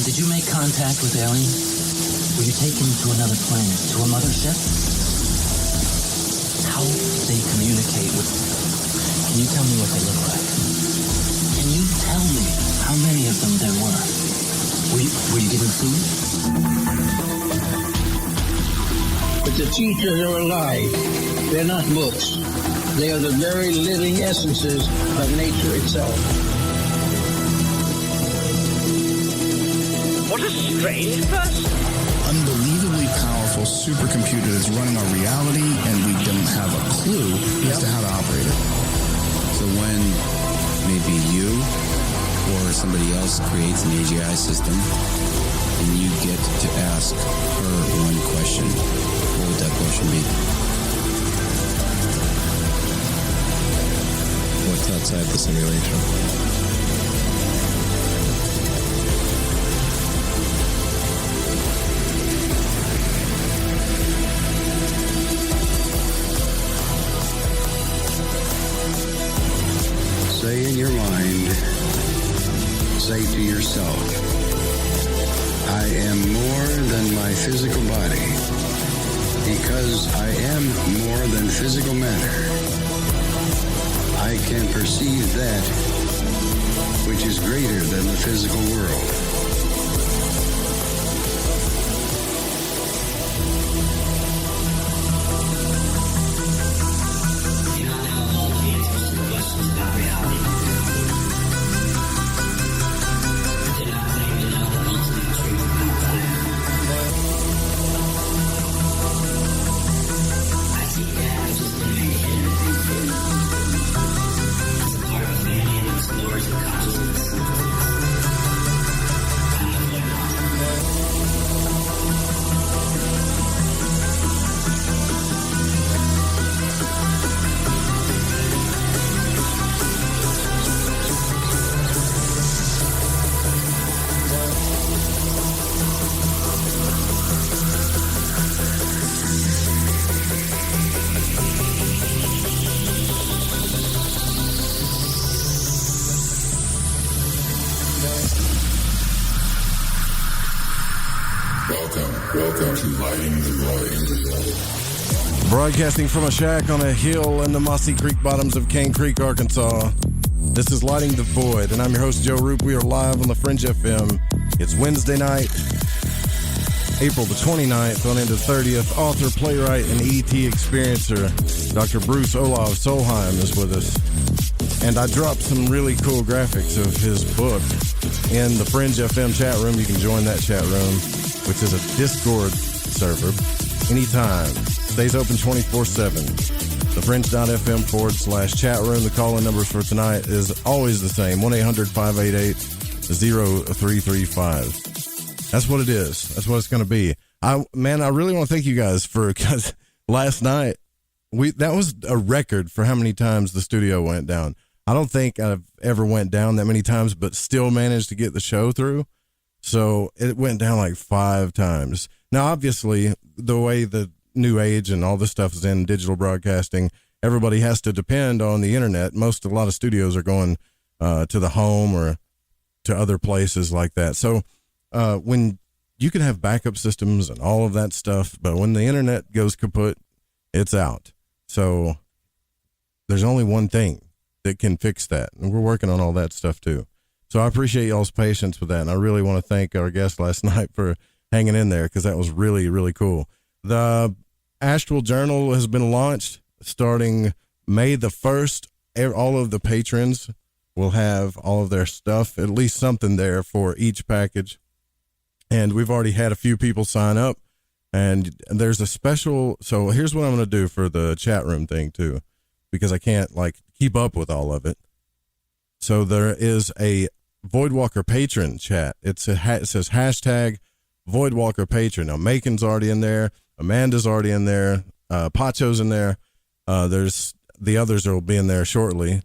did you make contact with aliens? Were you taken to another planet, to a mothership? How they communicate with... Can you tell me what they look like? Can you tell me how many of them there were? Were you given food? But the teachers are alive. They're not books. They are the very living essences of nature itself. What a strange person. Unbelievably powerful supercomputer that's running our reality, and we don't have a clue as to how to operate it. So when maybe you or somebody else creates an AGI system, and you get to ask her one question, what would that question be? What's outside the simulation? Say in your mind, say to yourself, I am more than my physical body, because I am more than physical matter. I can perceive that which is greater than the physical world. Welcome to Lighting the Light. Broadcasting from a shack on a hill in the mossy creek bottoms of Cane Creek, Arkansas. This is Lighting the Void, and I'm your host, Joe Roop. We are live on the Fringe FM. It's Wednesday night, April the 29th, on into the 30th. Author, playwright, and ET experiencer, Dr. Bruce Olav Solheim is with us. And I dropped some really cool graphics of his book in the Fringe FM chat room. You can join that chat room, which is a Discord server, anytime. Stays open 24/7. The Fringe.fm/chat room. The call-in numbers for tonight is always the same, 1-800-588-0335. That's what it is. That's what it's going to be. I really want to thank you guys because last night, that was a record for how many times the studio went down. I don't think I've ever went down that many times, but still managed to get the show through. So it went down like 5 times. Now, obviously, the way the new age and all this stuff is in digital broadcasting, everybody has to depend on the internet. A lot of studios are going to the home or to other places like that. So when you can have backup systems and all of that stuff, but when the internet goes kaput, it's out. So there's only one thing that can fix that. And we're working on all that stuff too. So I appreciate y'all's patience with that. And I really want to thank our guest last night for hanging in there, because that was really, really cool. The Astral Journal has been launched starting May the 1st. All of the patrons will have all of their stuff, at least something there for each package. And we've already had a few people sign up. And there's a special, so here's what I'm going to do for the chat room thing too, because I can't keep up with all of it. So there is a Voidwalker patron chat. It says hashtag Voidwalker patron. Now Macon's already in there. Amanda's already in there. Pacho's in there. There's the others will be in there shortly,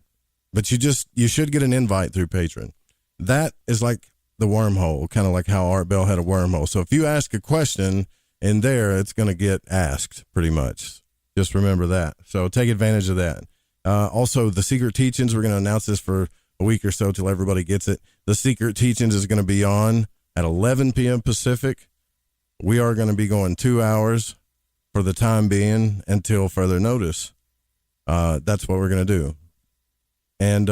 but you should get an invite through Patreon. That is like the wormhole, kind of like how Art Bell had a wormhole. So if you ask a question in there, it's going to get asked pretty much. Just remember that. So take advantage of that. Also, the Secret Teachings, we're going to announce this for a week or so till everybody gets it. The Secret Teachings is going to be on at 11 p.m. Pacific. We are going to be going 2 hours for the time being until further notice. That's what we're going to do. And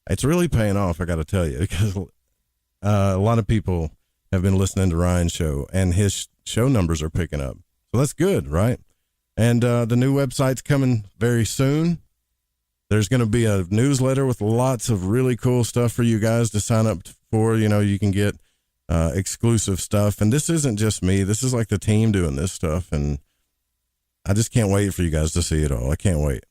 it's really paying off, I got to tell you, because a lot of people have been listening to Ryan's show, and his show numbers are picking up. So that's good, right? And the new website's coming very soon. There's going to be a newsletter with lots of really cool stuff for you guys to sign up for. You know, you can get exclusive stuff. And this isn't just me. This is like the team doing this stuff. And I just can't wait for you guys to see it all. I can't wait.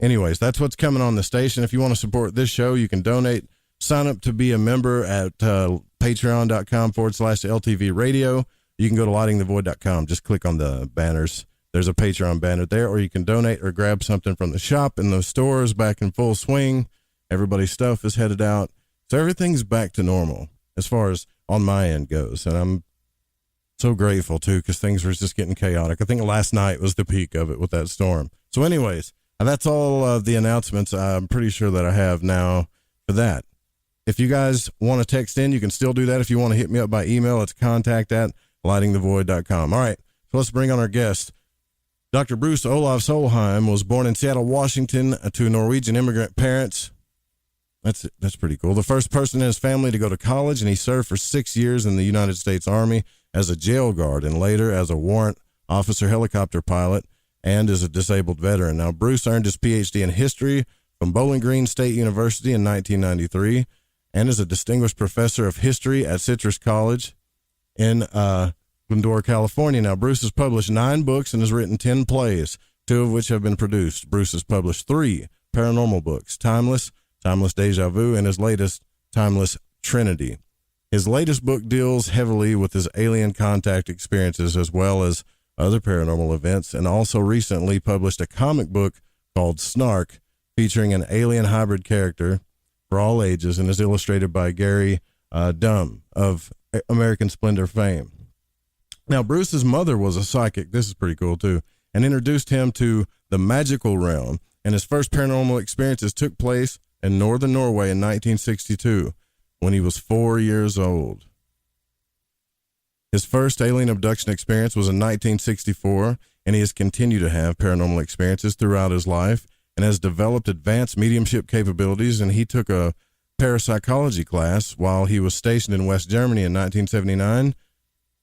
Anyways, that's what's coming on the station. If you want to support this show, you can donate. Sign up to be a member at patreon.com/LTV radio. You can go to lightingthevoid.com. Just click on the banners. There's a Patreon banner there, or you can donate or grab something from the shop, and the stores back in full swing. Everybody's stuff is headed out. So everything's back to normal as far as on my end goes. And I'm so grateful too, because things were just getting chaotic. I think last night was the peak of it with that storm. So anyways, that's all of the announcements I'm pretty sure that I have now for that. If you guys want to text in, you can still do that. If you want to hit me up by email, it's contact@lightingthevoid.com. All right, so let's bring on our guest. Dr. Bruce Olav Solheim was born in Seattle, Washington, to Norwegian immigrant parents. That's pretty cool. The first person in his family to go to college, and he served for 6 years in the United States Army as a jail guard and later as a warrant officer helicopter pilot and as a disabled veteran. Now, Bruce earned his Ph.D. in history from Bowling Green State University in 1993 and is a distinguished professor of history at Citrus College in Glendora, California. Now, Bruce has published 9 books and has written 10 plays, 2 of which have been produced. Bruce has published 3 paranormal books, Timeless Deja Vu, and his latest, Timeless Trinity. His latest book deals heavily with his alien contact experiences as well as other paranormal events, and also recently published a comic book called Snarc, featuring an alien hybrid character for all ages, and is illustrated by Gary Dumm of American Splendor fame. Now, Bruce's mother was a psychic. This is pretty cool, too, and introduced him to the magical realm, and his first paranormal experiences took place in northern Norway in 1962 when he was 4 years old. His first alien abduction experience was in 1964, and he has continued to have paranormal experiences throughout his life and has developed advanced mediumship capabilities, and he took a parapsychology class while he was stationed in West Germany in 1979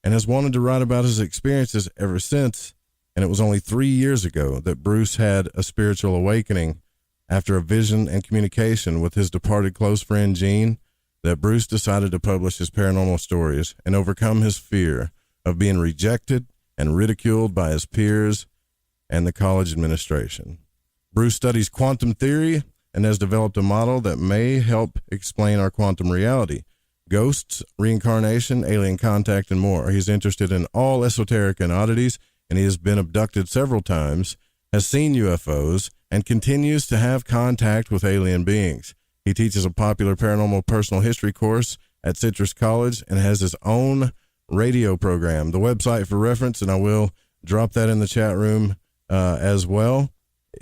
and has wanted to write about his experiences ever since. And it was only 3 years ago that Bruce had a spiritual awakening after a vision and communication with his departed close friend Gene, that Bruce decided to publish his paranormal stories and overcome his fear of being rejected and ridiculed by his peers and the college administration. Bruce studies quantum theory and has developed a model that may help explain our quantum reality, ghosts, reincarnation, alien contact, and more. He's interested in all esoteric and oddities, and he has been abducted several times, has seen UFOs, and continues to have contact with alien beings. He teaches a popular paranormal personal history course at Citrus College and has his own radio program. The website for reference, and I will drop that in the chat room as well,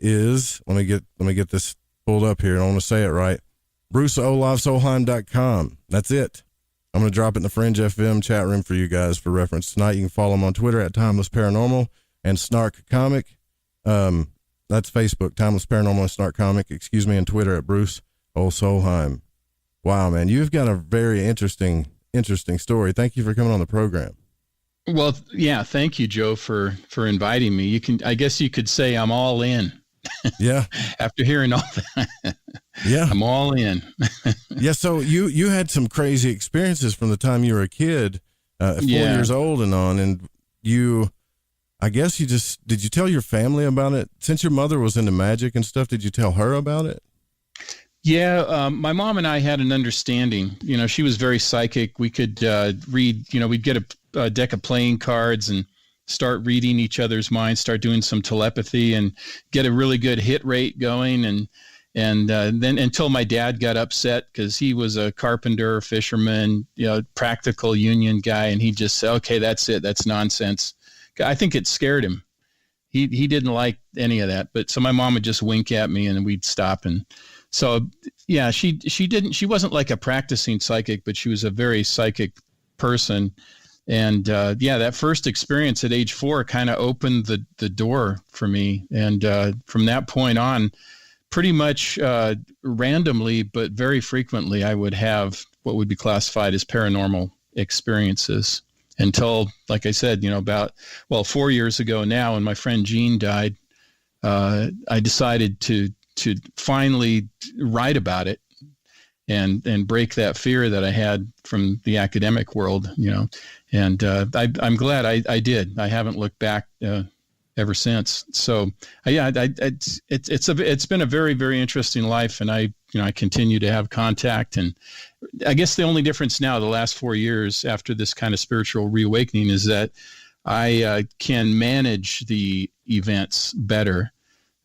is, let me get this pulled up here, and I want to say it right, BruceOlavSolheim.com. That's it. I'm going to drop it in the Fringe FM chat room for you guys for reference tonight. You can follow him on Twitter at Timeless Paranormal and Snarc Comic. That's Facebook, Timeless Paranormal and Snarc Comic, and Twitter at Bruce O. Solheim. Wow, man, you've got a very interesting story. Thank you for coming on the program. Well, yeah, thank you, Joe, for inviting me. I guess you could say I'm all in. Yeah. After hearing all that. Yeah. I'm all in. Yeah, so you had some crazy experiences from the time you were a kid, 4 years old and on, and I guess did you tell your family about it? Since your mother was into magic and stuff, did you tell her about it? Yeah, my mom and I had an understanding. You know, she was very psychic. We could read, we'd get a deck of playing cards and start reading each other's minds, start doing some telepathy and get a really good hit rate going. And then until my dad got upset because he was a carpenter, fisherman, practical union guy. And he just said, okay, that's it. That's nonsense. I think it scared him. He didn't like any of that. But so my mom would just wink at me and we'd stop. And so, yeah, she wasn't like a practicing psychic, but she was a very psychic person. And that first experience at age 4 kind of opened the door for me. And from that point on, pretty much randomly, but very frequently, I would have what would be classified as paranormal experiences until, like I said, 4 years ago now, when my friend Gene died, I decided to finally write about it and break that fear that I had from the academic world, and I'm glad I did. I haven't looked back ever since. So it's been a very, very interesting life, and I continue to have contact. And I guess the only difference now, the last 4 years after this kind of spiritual reawakening, is that I can manage the events better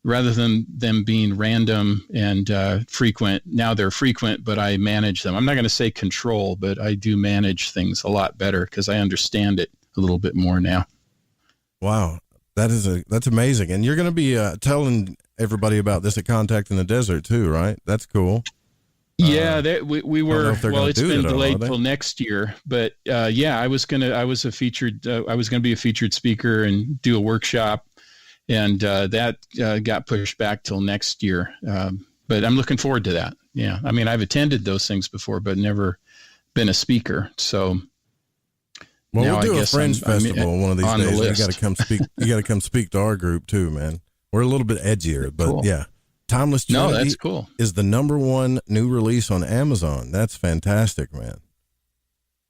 rather than them being random and frequent. Now they're frequent, but I manage them. I'm not going to say control, but I do manage things a lot better because I understand it a little bit more now. Wow. That's amazing. And you're going to be telling everybody about this at Contact in the Desert too, right? That's cool. Yeah, we were. Well, it's been delayed till next year, but I was going to be a featured speaker and do a workshop, and that got pushed back till next year. But I'm looking forward to that. Yeah, I mean, I've attended those things before, but never been a speaker. So. Well, we'll do a Fringe Festival one of these days. You got to come speak. You got to come speak to our group too, man. We're a little bit edgier, but cool. Yeah. Timeless Trinity that's cool. is the #1 new release on Amazon. That's fantastic, man.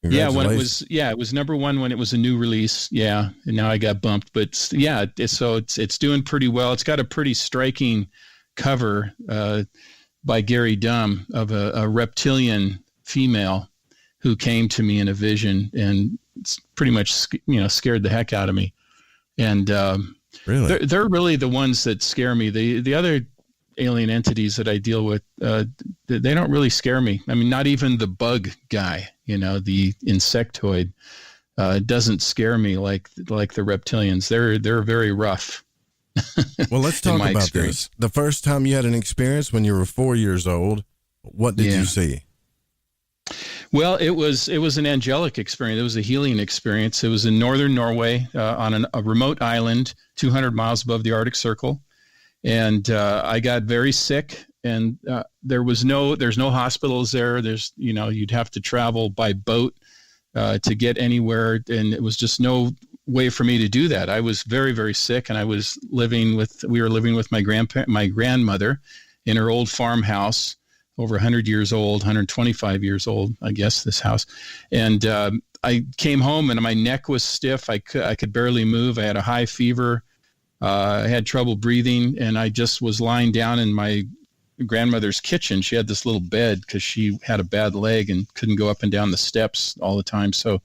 Yeah, it was #1 when it was a new release. Yeah, and now I got bumped, but yeah, it's doing pretty well. It's got a pretty striking cover by Gary Dumm of a reptilian female who came to me in a vision and pretty much scared the heck out of me. And really, they're really the ones that scare me. The other alien entities that I deal with, they don't really scare me. I mean, not even the bug guy, the insectoid, doesn't scare me like the reptilians. They're very rough. Well, let's talk about this. The first time you had an experience when you were 4 years old, what did you see? Well, it was an angelic experience. It was a healing experience. It was in northern Norway on a remote island 200 miles above the Arctic Circle. And I got very sick, and there's no hospitals there. You'd have to travel by boat to get anywhere, and it was just no way for me to do that. I was very, very sick, and we were living with my grandmother in her old farmhouse, over 100 years old, 125 years old, I guess, this house. And I came home, and my neck was stiff. I could barely move. I had a high fever. I had trouble breathing, and I just was lying down in my grandmother's kitchen. She had this little bed because she had a bad leg and couldn't go up and down the steps all the time. So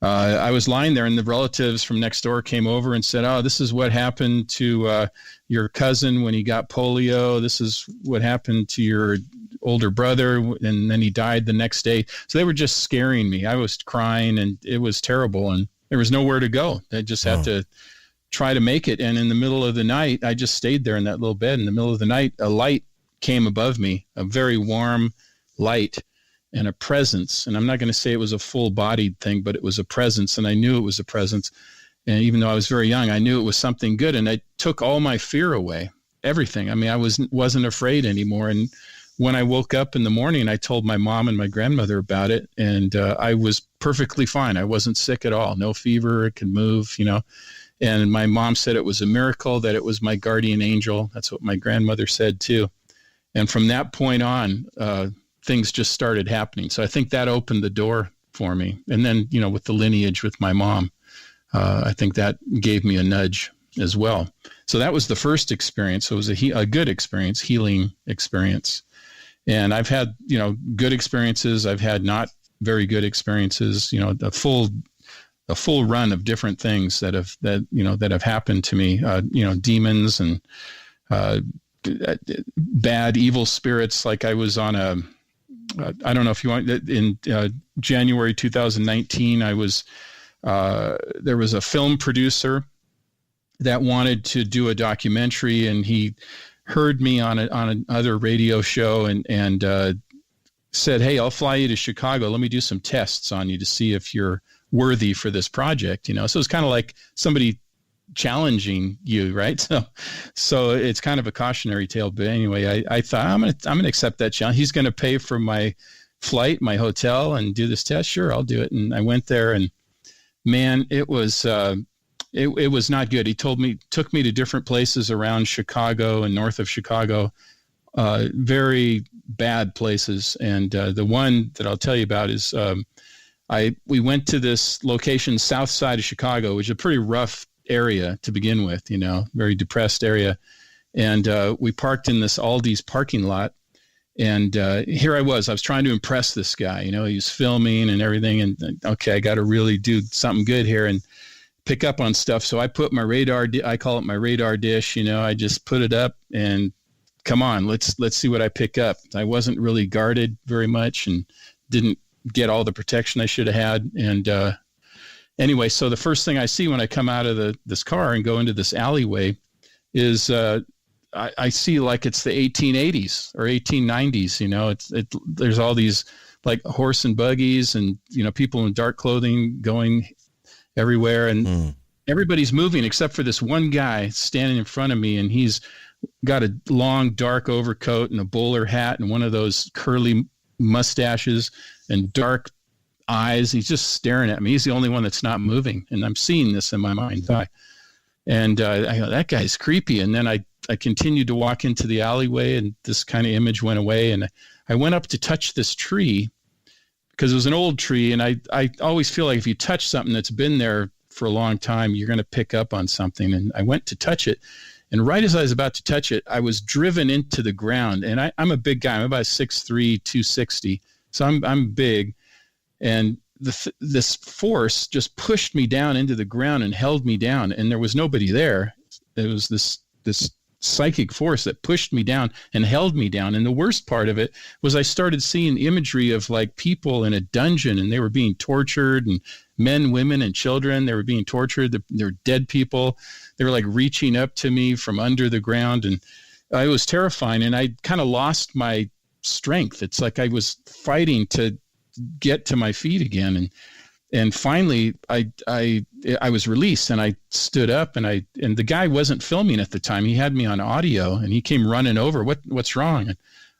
I was lying there, and the relatives from next door came over and said, "Oh, this is what happened to your cousin when he got polio. This is what happened to your older brother, and then he died the next day." So they were just scaring me. I was crying, and it was terrible, and there was nowhere to go. I just had to try to make it. And in the middle of the night, I just stayed there in that little bed. In the middle of the night, a light came above me, a very warm light, and a presence. And I'm not going to say it was a full-bodied thing, but it was a presence, and I knew it was a presence. And even though I was very young, I knew it was something good, and it took all my fear away, everything. I mean, I wasn't afraid anymore. And when I woke up in the morning, I told my mom and my grandmother about it, and I was perfectly fine. I wasn't sick at all, no fever, I could move, And my mom said it was a miracle, that it was my guardian angel. That's what my grandmother said too. And from that point on, things just started happening. So I think that opened the door for me. And then, with the lineage with my mom, I think that gave me a nudge as well. So that was the first experience. So it was a good experience, healing experience. And I've had, good experiences. I've had not very good experiences, a full run of different things that have happened to me, demons and bad, evil spirits. Like I was on I don't know if you want, in January 2019, there was a film producer that wanted to do a documentary, and he heard me on another radio show and said, "Hey, I'll fly you to Chicago. Let me do some tests on you to see if you're worthy for this project." So it's kind of like somebody challenging you, right? So it's kind of a cautionary tale. But anyway, I thought I'm gonna accept that challenge. He's gonna pay for my flight, my hotel, and do this test. Sure, I'll do it. And I went there, and man, it was it was not good. He took me to different places around Chicago and north of Chicago, very bad places. And the one that I'll tell you about is we went to this location south side of Chicago, which is a pretty rough area to begin with, very depressed area. And we parked in this Aldi's parking lot. And here I was trying to impress this guy, he was filming and everything. And okay, I got to really do something good here and pick up on stuff. So I put my radar, I call it my radar dish, I just put it up and come on, let's see what I pick up. I wasn't really guarded very much and didn't get all the protection I should have had. And anyway, so the first thing I see when I come out of this car and go into this alleyway is I see like it's the 1880s or 1890s. There's all these like horse and buggies and people in dark clothing going everywhere, and everybody's moving except for this one guy standing in front of me, and he's got a long dark overcoat and a bowler hat and one of those curly mustaches and dark eyes. He's just staring at me. He's the only one that's not moving, and I'm seeing this in my mind's eye. And I go, that guy's creepy. And then I continued to walk into the alleyway, and this kind of image went away. And I went up to touch this tree because it was an old tree. And I always feel like if you touch something that's been there for a long time, you're going to pick up on something. And I went to touch it. And right as I was about to touch it, I was driven into the ground. And I'm a big guy. I'm about 6'3", 260. So I'm big. And this force just pushed me down into the ground and held me down. And there was nobody there. It was this psychic force that pushed me down and held me down. And the worst part of it was I started seeing imagery of like people in a dungeon, and they were being tortured, and men, women, and children, they were being tortured. They're dead people. They were like reaching up to me from under the ground. And it was terrifying. And I kind of lost my strength. It's like I was fighting to get to my feet again. And finally I was released, and I stood up, and the guy wasn't filming at the time. He had me on audio, and he came running over. What's wrong? And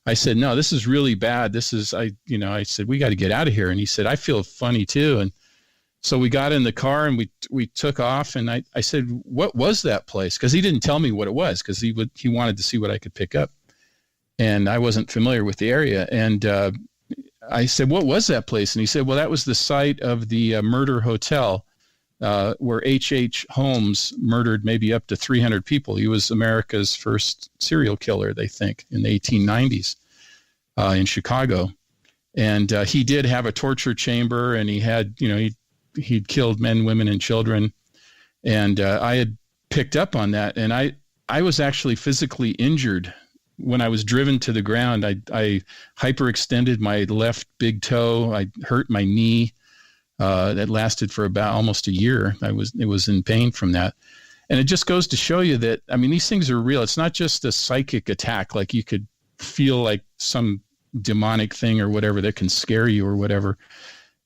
I said, no, this is really bad. I said, we got to get out of here. And he said, I feel funny too. And so we got in the car, and we took off, and I said, what was that place? Cause he didn't tell me what it was, cause he wanted to see what I could pick up. And I wasn't familiar with the area. And, I said, what was that place? And he said, well, that was the site of the murder hotel where H.H. Holmes murdered maybe up to 300 people. He was America's first serial killer, they think, in the 1890s in Chicago. And he did have a torture chamber, and he had, he'd killed men, women, and children. And I had picked up on that. And I was actually physically injured. When I was driven to the ground, I hyperextended my left big toe. I hurt my knee. That lasted for about almost a year. It was in pain from that. And it just goes to show you that, these things are real. It's not just a psychic attack. Like you could feel like some demonic thing or whatever that can scare you or whatever.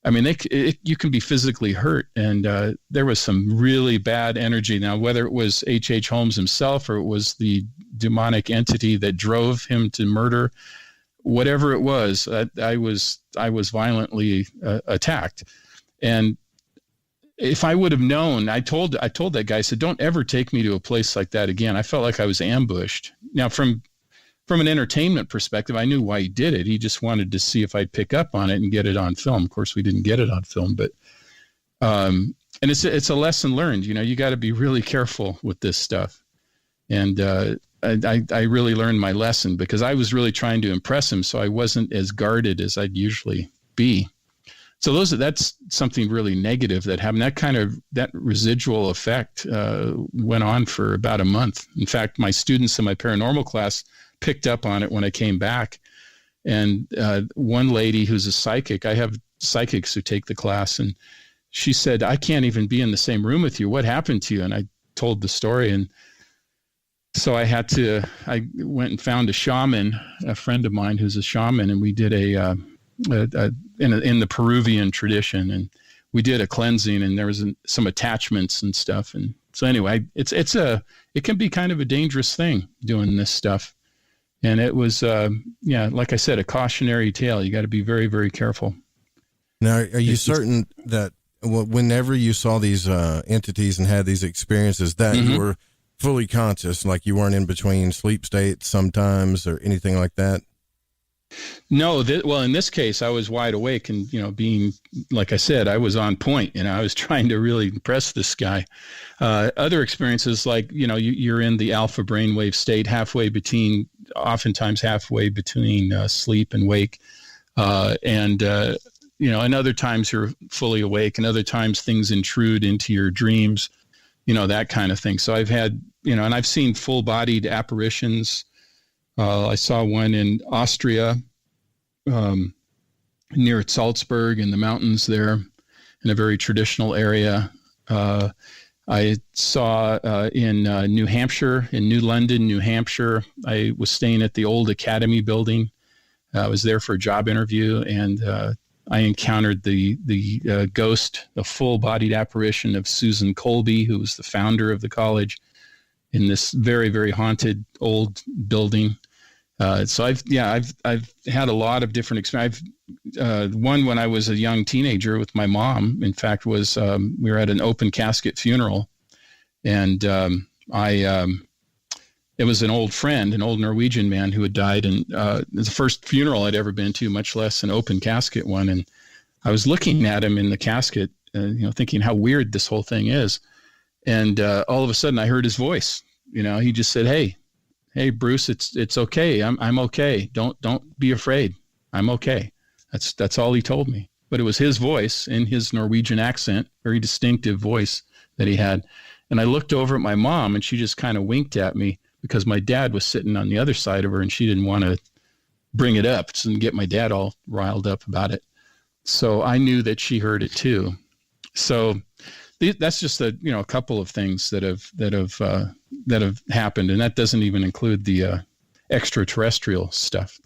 You can be physically hurt. And there was some really bad energy. Now, whether it was H.H. Holmes himself or it was the demonic entity that drove him to murder, whatever it was, I was violently attacked. And if I would have known, I told that guy, I said, don't ever take me to a place like that again. I felt like I was ambushed. Now, from an entertainment perspective, I knew why he did it. He just wanted to see if I'd pick up on it and get it on film. Of course, we didn't get it on film, but and it's a lesson learned. You got to be really careful with this stuff. And I really learned my lesson because I was really trying to impress him, so I wasn't as guarded as I'd usually be. So that's something really negative that happened. That residual effect went on for about a month. In fact, my students in my paranormal class picked up on it when I came back. And one lady who's a psychic, I have psychics who take the class, and she said, I can't even be in the same room with you. What happened to you? And I told the story. And so I went and found a shaman, a friend of mine who's a shaman, and we did in the Peruvian tradition, and we did a cleansing, and there was some attachments and stuff. And so anyway, it can be kind of a dangerous thing doing this stuff. And it was, like I said, a cautionary tale. You got to be very, very careful. Now, are you certain that whenever you saw these entities and had these experiences, that you were fully conscious, like you weren't in between sleep states sometimes or anything like that? No, in this case, I was wide awake, and being, like I said, I was on point, I was trying to really impress this guy. Other experiences, like you're in the alpha brainwave state, oftentimes halfway between sleep and wake, and other times you're fully awake, and other times things intrude into your dreams, that kind of thing. So I've had, and I've seen full-bodied apparitions. I saw one in Austria, near Salzburg in the mountains there, in a very traditional area. I saw in New Hampshire, in New London, New Hampshire. I was staying at the old Academy building. I was there for a job interview, and I encountered the ghost, the full-bodied apparition of Susan Colby, who was the founder of the college, in this very, very haunted old building. So I've had a lot of different experiences. One when I was a young teenager with my mom, in fact, was we were at an open casket funeral, and it was an old friend, an old Norwegian man who had died, and it was the first funeral I'd ever been to, much less an open casket one. And I was looking at him in the casket, thinking how weird this whole thing is. And all of a sudden I heard his voice. He just said, Hey, Bruce, it's okay. I'm okay. Don't be afraid. I'm okay. That's all he told me. But it was his voice in his Norwegian accent, very distinctive voice that he had. And I looked over at my mom, and she just kind of winked at me, because my dad was sitting on the other side of her, and she didn't want to bring it up and get my dad all riled up about it. So I knew that she heard it too. So that's just a couple of things that have happened, and that doesn't even include the extraterrestrial stuff.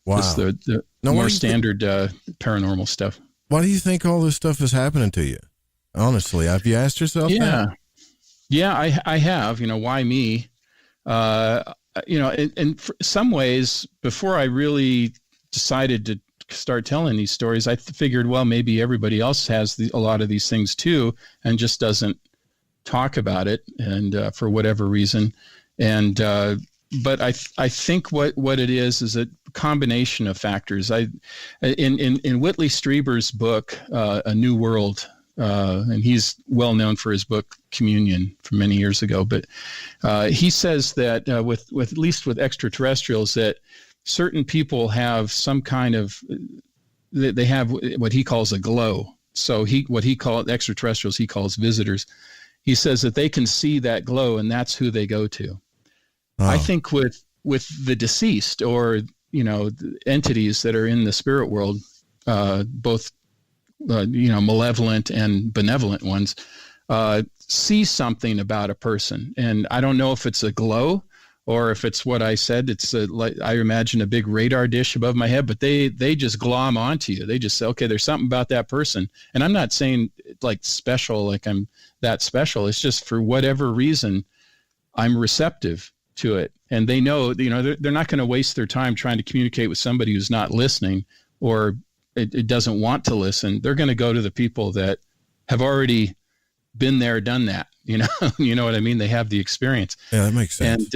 Wow, just the more standard paranormal stuff. Why do you think all this stuff is happening to you? Honestly, have you asked yourself that? Yeah, I have. Why me? In some ways, before I really decided to start telling these stories, I figured, well, maybe everybody else has a lot of these things too, and just doesn't talk about it, and for whatever reason. And but I think what it is a combination of factors. In Whitley Strieber's book, A New World. And he's well known for his book Communion from many years ago. But he says that with at least with extraterrestrials, that certain people have some kind of, they have what he calls a glow. So what he calls extraterrestrials, he calls visitors. He says that they can see that glow, and that's who they go to. Oh. I think with the deceased, or entities that are in the spirit world, both malevolent and benevolent ones, see something about a person. And I don't know if it's a glow or if it's what I said. It's I imagine a big radar dish above my head, but they just glom onto you. They just say, okay, there's something about that person. And I'm not saying like special, like I'm that special. It's just for whatever reason, I'm receptive to it. And they know, they're not going to waste their time trying to communicate with somebody who's not listening, or it doesn't want to listen. They're going to go to the people that have already been there, done that. You know what I mean? They have the experience. Yeah, that makes sense.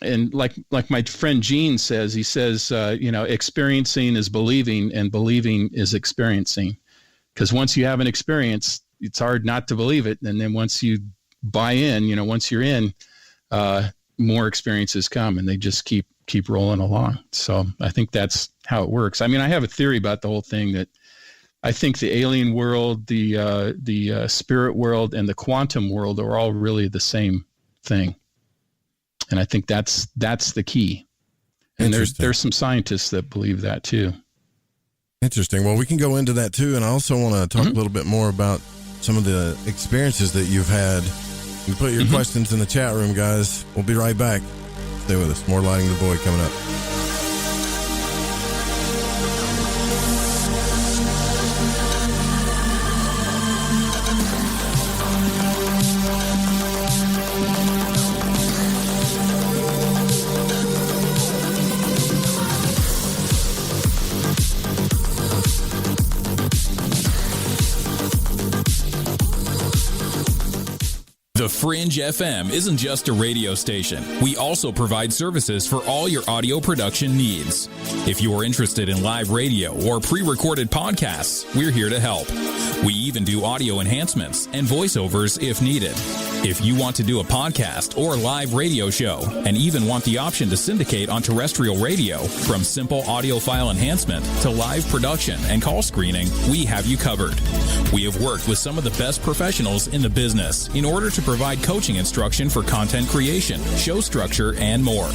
And like my friend Gene says, he says, experiencing is believing, and believing is experiencing. Because once you have an experience, it's hard not to believe it. And then once you buy in, once you're in, more experiences come, and they just keep rolling along. So I think that's how it works. I mean, I have a theory about the whole thing, that I think the alien world, the spirit world, and the quantum world are all really the same thing. And I think that's the key. And there's some scientists that believe that too. Interesting. Well, we can go into that too. And I also want to talk a little bit more about some of the experiences that you've had. You put your questions in the chat room, guys. We'll be right back. Stay with us. More Lighting the Void coming up. The Fringe FM isn't just a radio station. We also provide services for all your audio production needs. If you are interested in live radio or pre-recorded podcasts, we're here to help. We even do audio enhancements and voiceovers if needed. If you want to do a podcast or live radio show and even want the option to syndicate on terrestrial radio, from simple audio file enhancement to live production and call screening, we have you covered. We have worked with some of the best professionals in the business in order to provide coaching instruction for content creation, show structure, and more.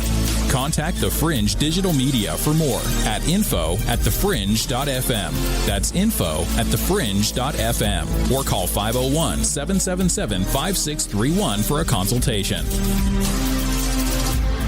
Contact The Fringe Digital Media for more at info@thefringe.fm. That's info@thefringe.fm, or call 501-777-5631 for a consultation.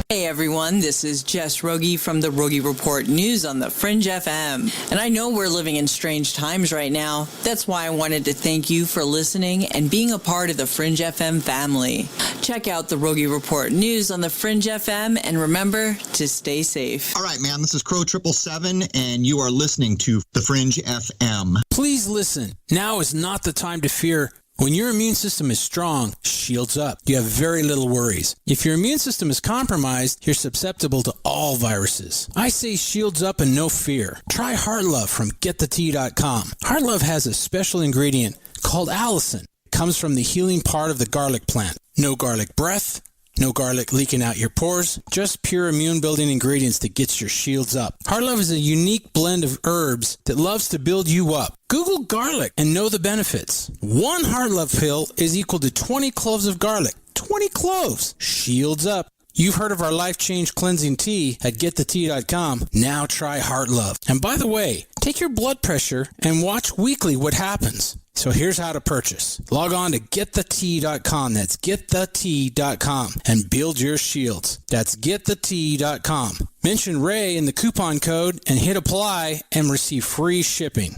Hey everyone, this is Jess Rogie from the Rogie Report News on the Fringe FM. And I know we're living in strange times right now. That's why I wanted to thank you for listening and being a part of the Fringe FM family. Check out the Rogie Report News on the Fringe FM, and remember to stay safe. All right, man, this is Crow 777, and you are listening to the Fringe FM. Please listen. Now is not the time to fear. When your immune system is strong, shields up. You have very little worries. If your immune system is compromised, you're susceptible to all viruses. I say shields up and no fear. Try Heart Love from GetTheTea.com. Heart Love has a special ingredient called allicin. It comes from the healing part of the garlic plant. No garlic breath, no garlic leaking out your pores, just pure immune-building ingredients that gets your shields up. Heart Love is a unique blend of herbs that loves to build you up. Google garlic and know the benefits. One Heart Love pill is equal to 20 cloves of garlic. 20 cloves. Shields up. You've heard of our Life Change Cleansing Tea at GetTheTea.com. Now try Heart Love. And by the way, take your blood pressure and watch weekly what happens. So here's how to purchase. Log on to GetTheTea.com. That's GetTheTea.com and build your shields. That's GetTheTea.com. Mention Ray in the coupon code and hit apply and receive free shipping.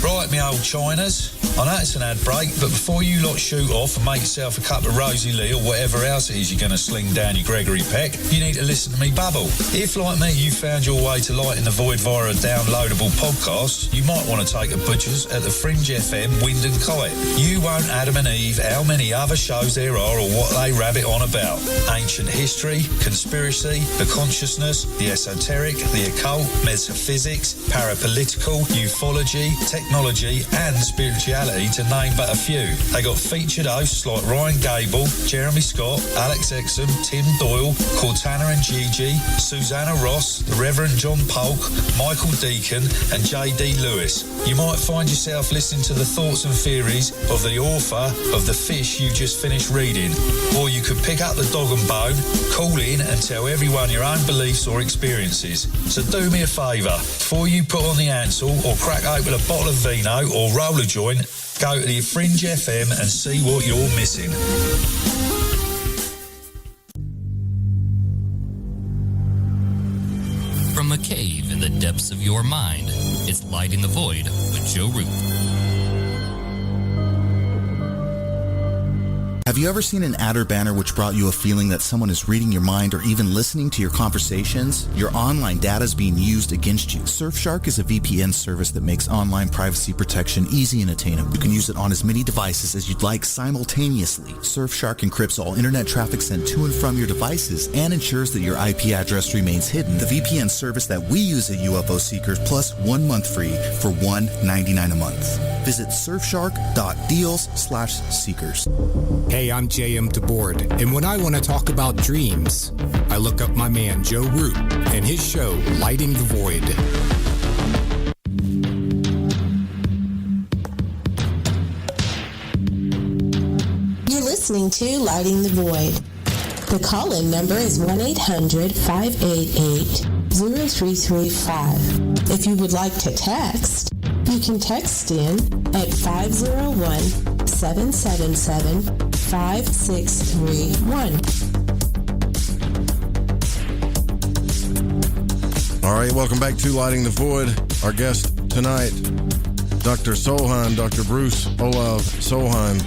Right, me old Chiners. I know it's an ad break, but before you lot shoot off and make yourself a cup of Rosie Lee or whatever else it is you're going to sling down your Gregory Peck, you need to listen to me babble. If, like me, you found your way to Lighting the Void via a downloadable podcast, you might want to take a butcher's at the Fringe FM Wind and Kite. You won't Adam and Eve how many other shows there are or what they rabbit on about. Ancient history, conspiracy, the consciousness, the esoteric, the occult, metaphysics, parapolitical, ufology, technology, and spirituality, to name but a few. They got featured hosts like Ryan Gable, Jeremy Scott, Alex Exum, Tim Doyle, Cortana and Gigi, Susanna Ross, the Reverend John Polk, Michael Deacon, and J.D. Lewis. You might find yourself listening to the thoughts and theories of the author of The Fish you just finished reading. Or you could pick up the dog and bone, call in and tell everyone your own beliefs or experiences. So do me a favour, before you put on the Ansel or crack open a bottle of vino or roll a joint, go to the Fringe FM and see what you're missing. From a cave in the depths of your mind, it's Lighting the Void with Joe Root. Have you ever seen an ad or banner which brought you a feeling that someone is reading your mind or even listening to your conversations? Your online data is being used against you. Surfshark is a VPN service that makes online privacy protection easy and attainable. You can use it on as many devices as you'd like simultaneously. Surfshark encrypts all internet traffic sent to and from your devices and ensures that your IP address remains hidden. The VPN service that we use at UFO Seekers, plus 1 month free for $1.99 a month. Visit surfshark.deals/seekers. Hey, I'm J.M. DeBoard, and when I want to talk about dreams, I look up my man Joe Root and his show, Lighting the Void. You're listening to Lighting the Void. The call-in number is 1-800-588-0335. If you would like to text, you can text in at 501-777-5631. All right, welcome back to Lighting the Void. Our guest tonight, Dr. Solheim, Dr. Bruce Olav Solheim,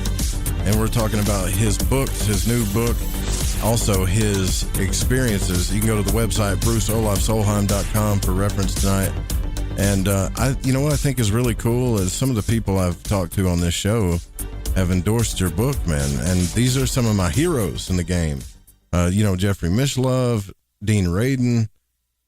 and we're talking about his books, his new book, also his experiences. You can go to the website, bruceolavsolheim.com, for reference tonight. And you know what I think is really cool is some of the people I've talked to on this show have endorsed your book, man. And these are some of my heroes in the game. Jeffrey Mishlove, Dean Radin.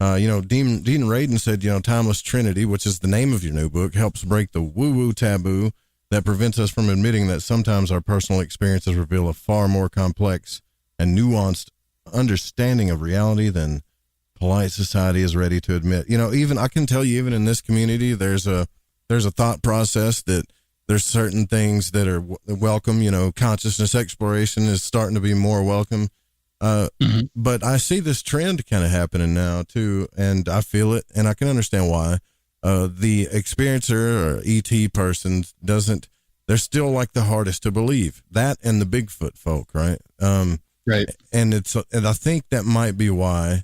Dean Radin said, Timeless Trinity, which is the name of your new book, helps break the woo-woo taboo that prevents us from admitting that sometimes our personal experiences reveal a far more complex and nuanced understanding of reality than polite society is ready to admit. Even I can tell you, even in this community, there's a thought process that there's certain things that are welcome. Consciousness exploration is starting to be more welcome. But I see this trend kind of happening now too, and I feel it, and I can understand why. The experiencer or ET person they're still like the hardest to believe. That and the Bigfoot folk, right? Right. And I think that might be why,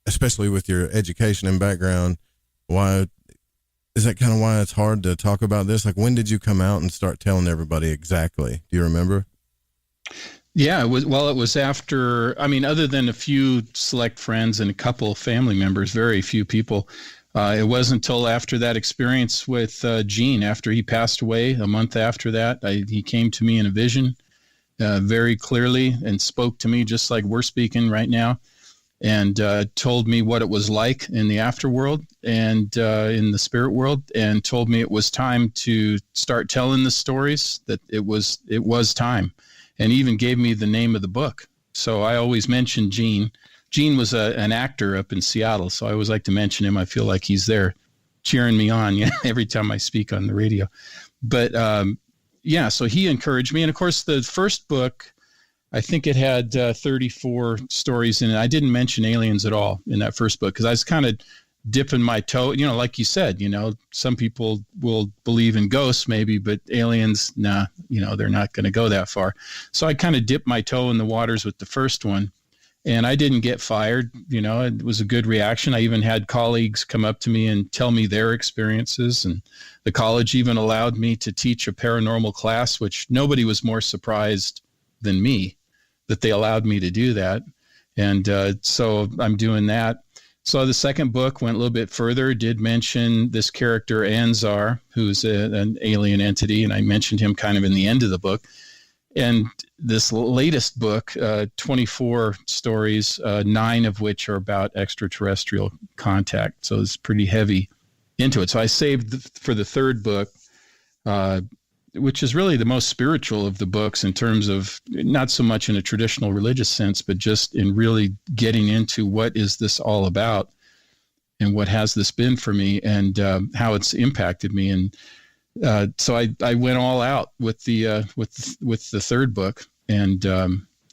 especially with your education and background, why it's hard to talk about this? Like, when did you come out and start telling everybody exactly? Do you remember? Yeah, it was after, other than a few select friends and a couple of family members, very few people. It wasn't until after that experience with Gene, after he passed away, a month after that, he came to me in a vision very clearly and spoke to me just like we're speaking right now, and told me what it was like in the afterworld and in the spirit world, and told me it was time to start telling the stories, that it was time. And even gave me the name of the book. So I always mention Gene. Gene was an actor up in Seattle, so I always like to mention him. I feel like he's there cheering me on every time I speak on the radio. But so he encouraged me. And of course, the first book, I think it had 34 stories in it. I didn't mention aliens at all in that first book because I was kind of dipping my toe, like you said, some people will believe in ghosts maybe, but aliens, nah, they're not going to go that far. So I kind of dipped my toe in the waters with the first one, and I didn't get fired. It was a good reaction. I even had colleagues come up to me and tell me their experiences, and the college even allowed me to teach a paranormal class, which nobody was more surprised than me that they allowed me to do that. And so I'm doing that. So the second book went a little bit further, did mention this character Anzar, who's an alien entity, and I mentioned him kind of in the end of the book. And this latest book, 24 stories, 9 of which are about extraterrestrial contact. So it's pretty heavy into it. So I saved for the third book, which is really the most spiritual of the books in terms of not so much in a traditional religious sense, but just in really getting into what is this all about and what has this been for me and how it's impacted me. And so I went all out with the third book, and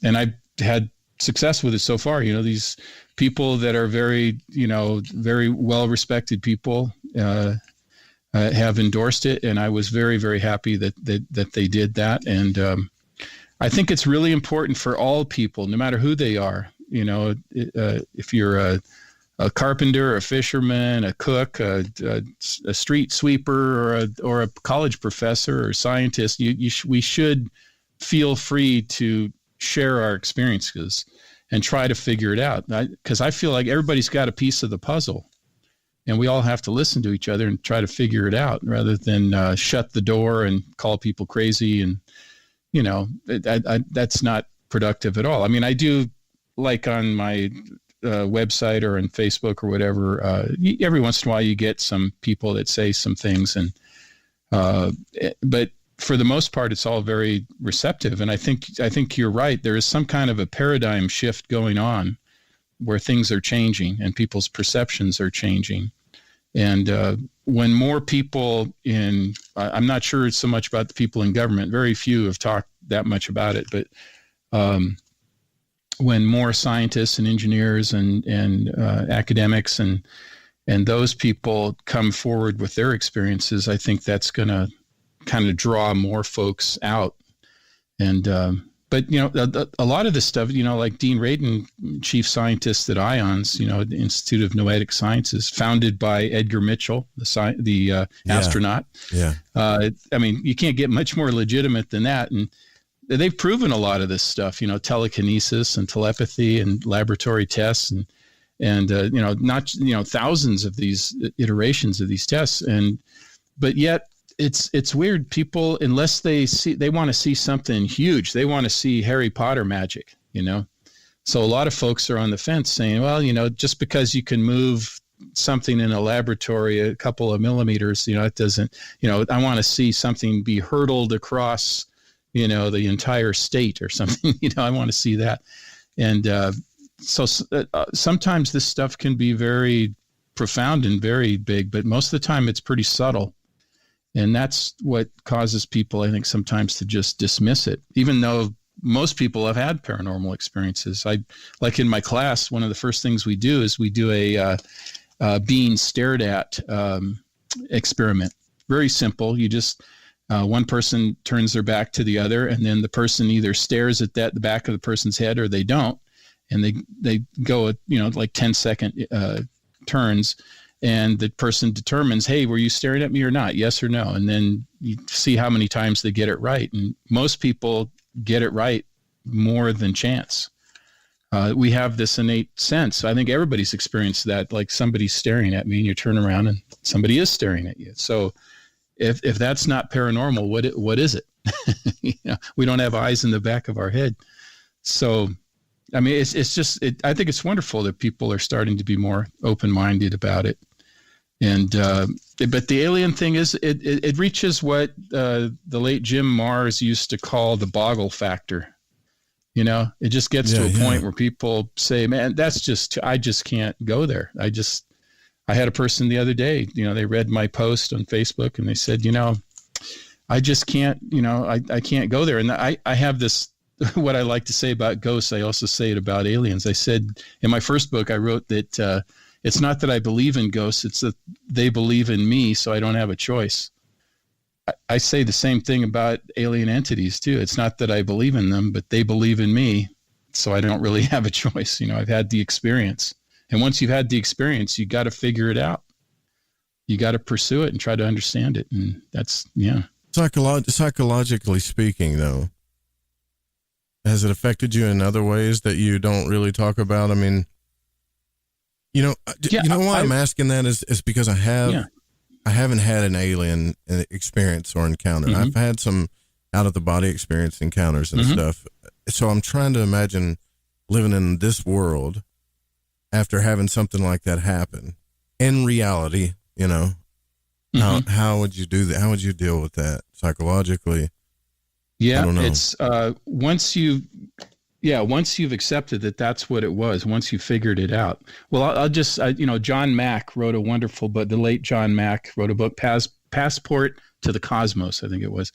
I've had success with it so far. These people that are very well-respected people, have endorsed it, and I was very, very happy that they did that. And I think it's really important for all people, no matter who they are. If you're a carpenter, a fisherman, a cook, a street sweeper, or a college professor or scientist, we should feel free to share our experiences and try to figure it out. Because I feel like everybody's got a piece of the puzzle. And we all have to listen to each other and try to figure it out rather than shut the door and call people crazy. And, that's not productive at all. I do, like on my website or on Facebook or whatever, every once in a while you get some people that say some things. But for the most part, it's all very receptive. And I think you're right. There is some kind of a paradigm shift going on where things are changing and people's perceptions are changing. And when more people I'm not sure so much about the people in government, very few have talked that much about it, but when more scientists and engineers and academics and those people come forward with their experiences, I think that's going to kind of draw more folks out. And but a lot of this stuff, like Dean Radin, chief scientist at IONS, the Institute of Noetic Sciences, founded by Edgar Mitchell, the astronaut. Yeah. You can't get much more legitimate than that. And they've proven a lot of this stuff, telekinesis and telepathy and laboratory tests and not thousands of these iterations of these tests. But yet it's weird. People, unless they want to see something huge, they want to see Harry Potter magic, So a lot of folks are on the fence saying, well, just because you can move something in a laboratory a couple of millimeters, it doesn't, I want to see something be hurtled across, the entire state or something, I want to see that. And so sometimes this stuff can be very profound and very big, but most of the time it's pretty subtle. And that's what causes people, I think, sometimes to just dismiss it, even though most people have had paranormal experiences. Like in my class, one of the first things we do is we do a being stared at experiment. Very simple. You just, one person turns their back to the other, and then the person either stares at the back of the person's head or they don't. And they go, like 10-second turns, and the person determines, hey, were you staring at me or not? Yes or no? And then you see how many times they get it right. And most people get it right more than chance. We have this innate sense. I think everybody's experienced that, like somebody's staring at me and you turn around and somebody is staring at you. So if that's not paranormal, what is it? We don't have eyes in the back of our head. So, I mean, it's just, I think it's wonderful that people are starting to be more open-minded about it. And, but the alien thing is, it reaches what the late Jim Mars used to call the boggle factor. It just gets to a point where people say, man, I just can't go there. I had a person the other day, they read my post on Facebook and they said, I just can't, I can't go there. And I have this, what I like to say about ghosts, I also say it about aliens. I said in my first book, I wrote that it's not that I believe in ghosts, it's that they believe in me, so I don't have a choice. I say the same thing about alien entities too. It's not that I believe in them, but they believe in me, so I don't really have a choice. I've had the experience. And once you've had the experience, you got to figure it out. You got to pursue it and try to understand it. And that's, Psychologically speaking, though, has it affected you in other ways that you don't really talk about? I mean, why I'm asking that is because I haven't had an alien experience or encounter. Mm-hmm. I've had some out of the body experience encounters and stuff. So I'm trying to imagine living in this world after having something like that happen in reality, how would you do that? How would you deal with that psychologically? Yeah, it's once you've accepted that that's what it was, once you figured it out. Well, I'll just, John Mack wrote a wonderful book. The late John Mack wrote a book, Passport to the Cosmos, I think it was.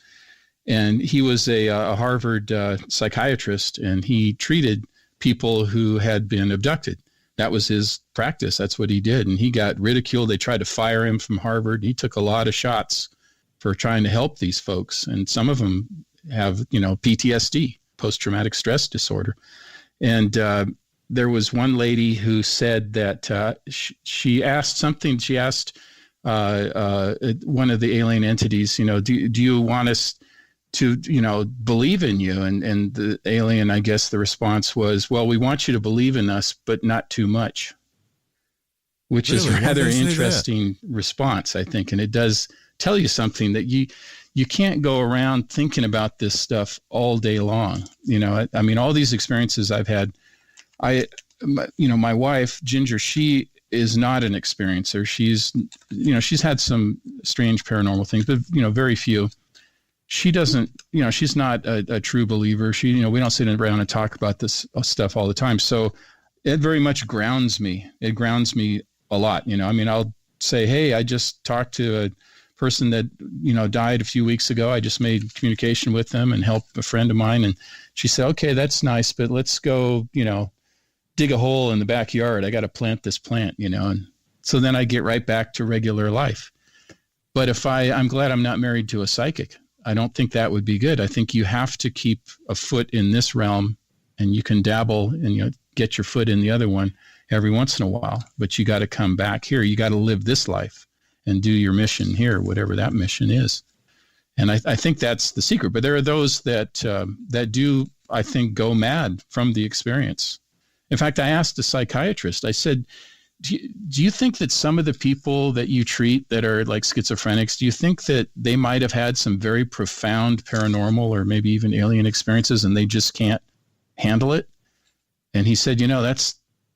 And he was a Harvard psychiatrist, and he treated people who had been abducted. That was his practice. That's what he did. And he got ridiculed. They tried to fire him from Harvard. He took a lot of shots for trying to help these folks. And some of them have, PTSD, post-traumatic stress disorder. And there was one lady who said that she asked something. She asked one of the alien entities, do you want us to, believe in you? And the alien, I guess the response was, well, we want you to believe in us, but not too much, which is a rather interesting response, I think. And it does tell you something that you can't go around thinking about this stuff all day long. I mean, all these experiences I've had, my wife, Ginger, she is not an experiencer. She's had some strange paranormal things, but, very few. She doesn't, she's not a true believer. We don't sit around and talk about this stuff all the time. So it very much grounds me. It grounds me a lot. I'll say, hey, I just talked to a person that, died a few weeks ago. I just made communication with them and helped a friend of mine. And she said, okay, that's nice, but let's go, dig a hole in the backyard. I got to plant this plant, and so then I get right back to regular life. But I'm glad I'm not married to a psychic. I don't think that would be good. I think you have to keep a foot in this realm, and you can dabble and, get your foot in the other one every once in a while, but you got to come back here. You got to live this life and do your mission here, whatever that mission is. And I think that's the secret. But there are those that do, I think, go mad from the experience. In fact, I asked a psychiatrist, I said, do you think that some of the people that you treat that are like schizophrenics, do you think that they might have had some very profound paranormal or maybe even alien experiences and they just can't handle it? And he said,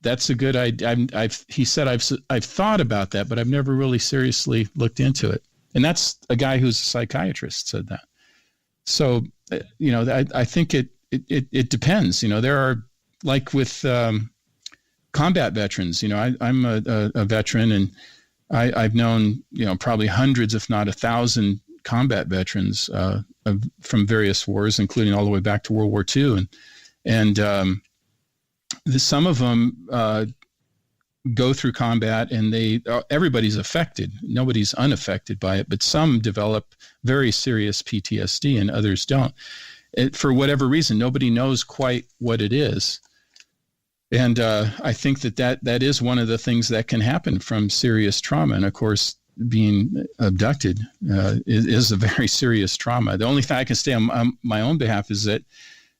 that's a good idea. He said, I've thought about that, but I've never really seriously looked into it. And that's a guy who's a psychiatrist said that. So, I think it depends. There are, like with combat veterans, I'm a veteran, and I've known, probably hundreds, if not 1,000 combat veterans from various wars, including all the way back to World War II. And some of them go through combat, and everybody's affected. Nobody's unaffected by it, but some develop very serious PTSD and others don't. For whatever reason, nobody knows quite what it is. And I think that is one of the things that can happen from serious trauma. And of course, being abducted is a very serious trauma. The only thing I can say on my own behalf is that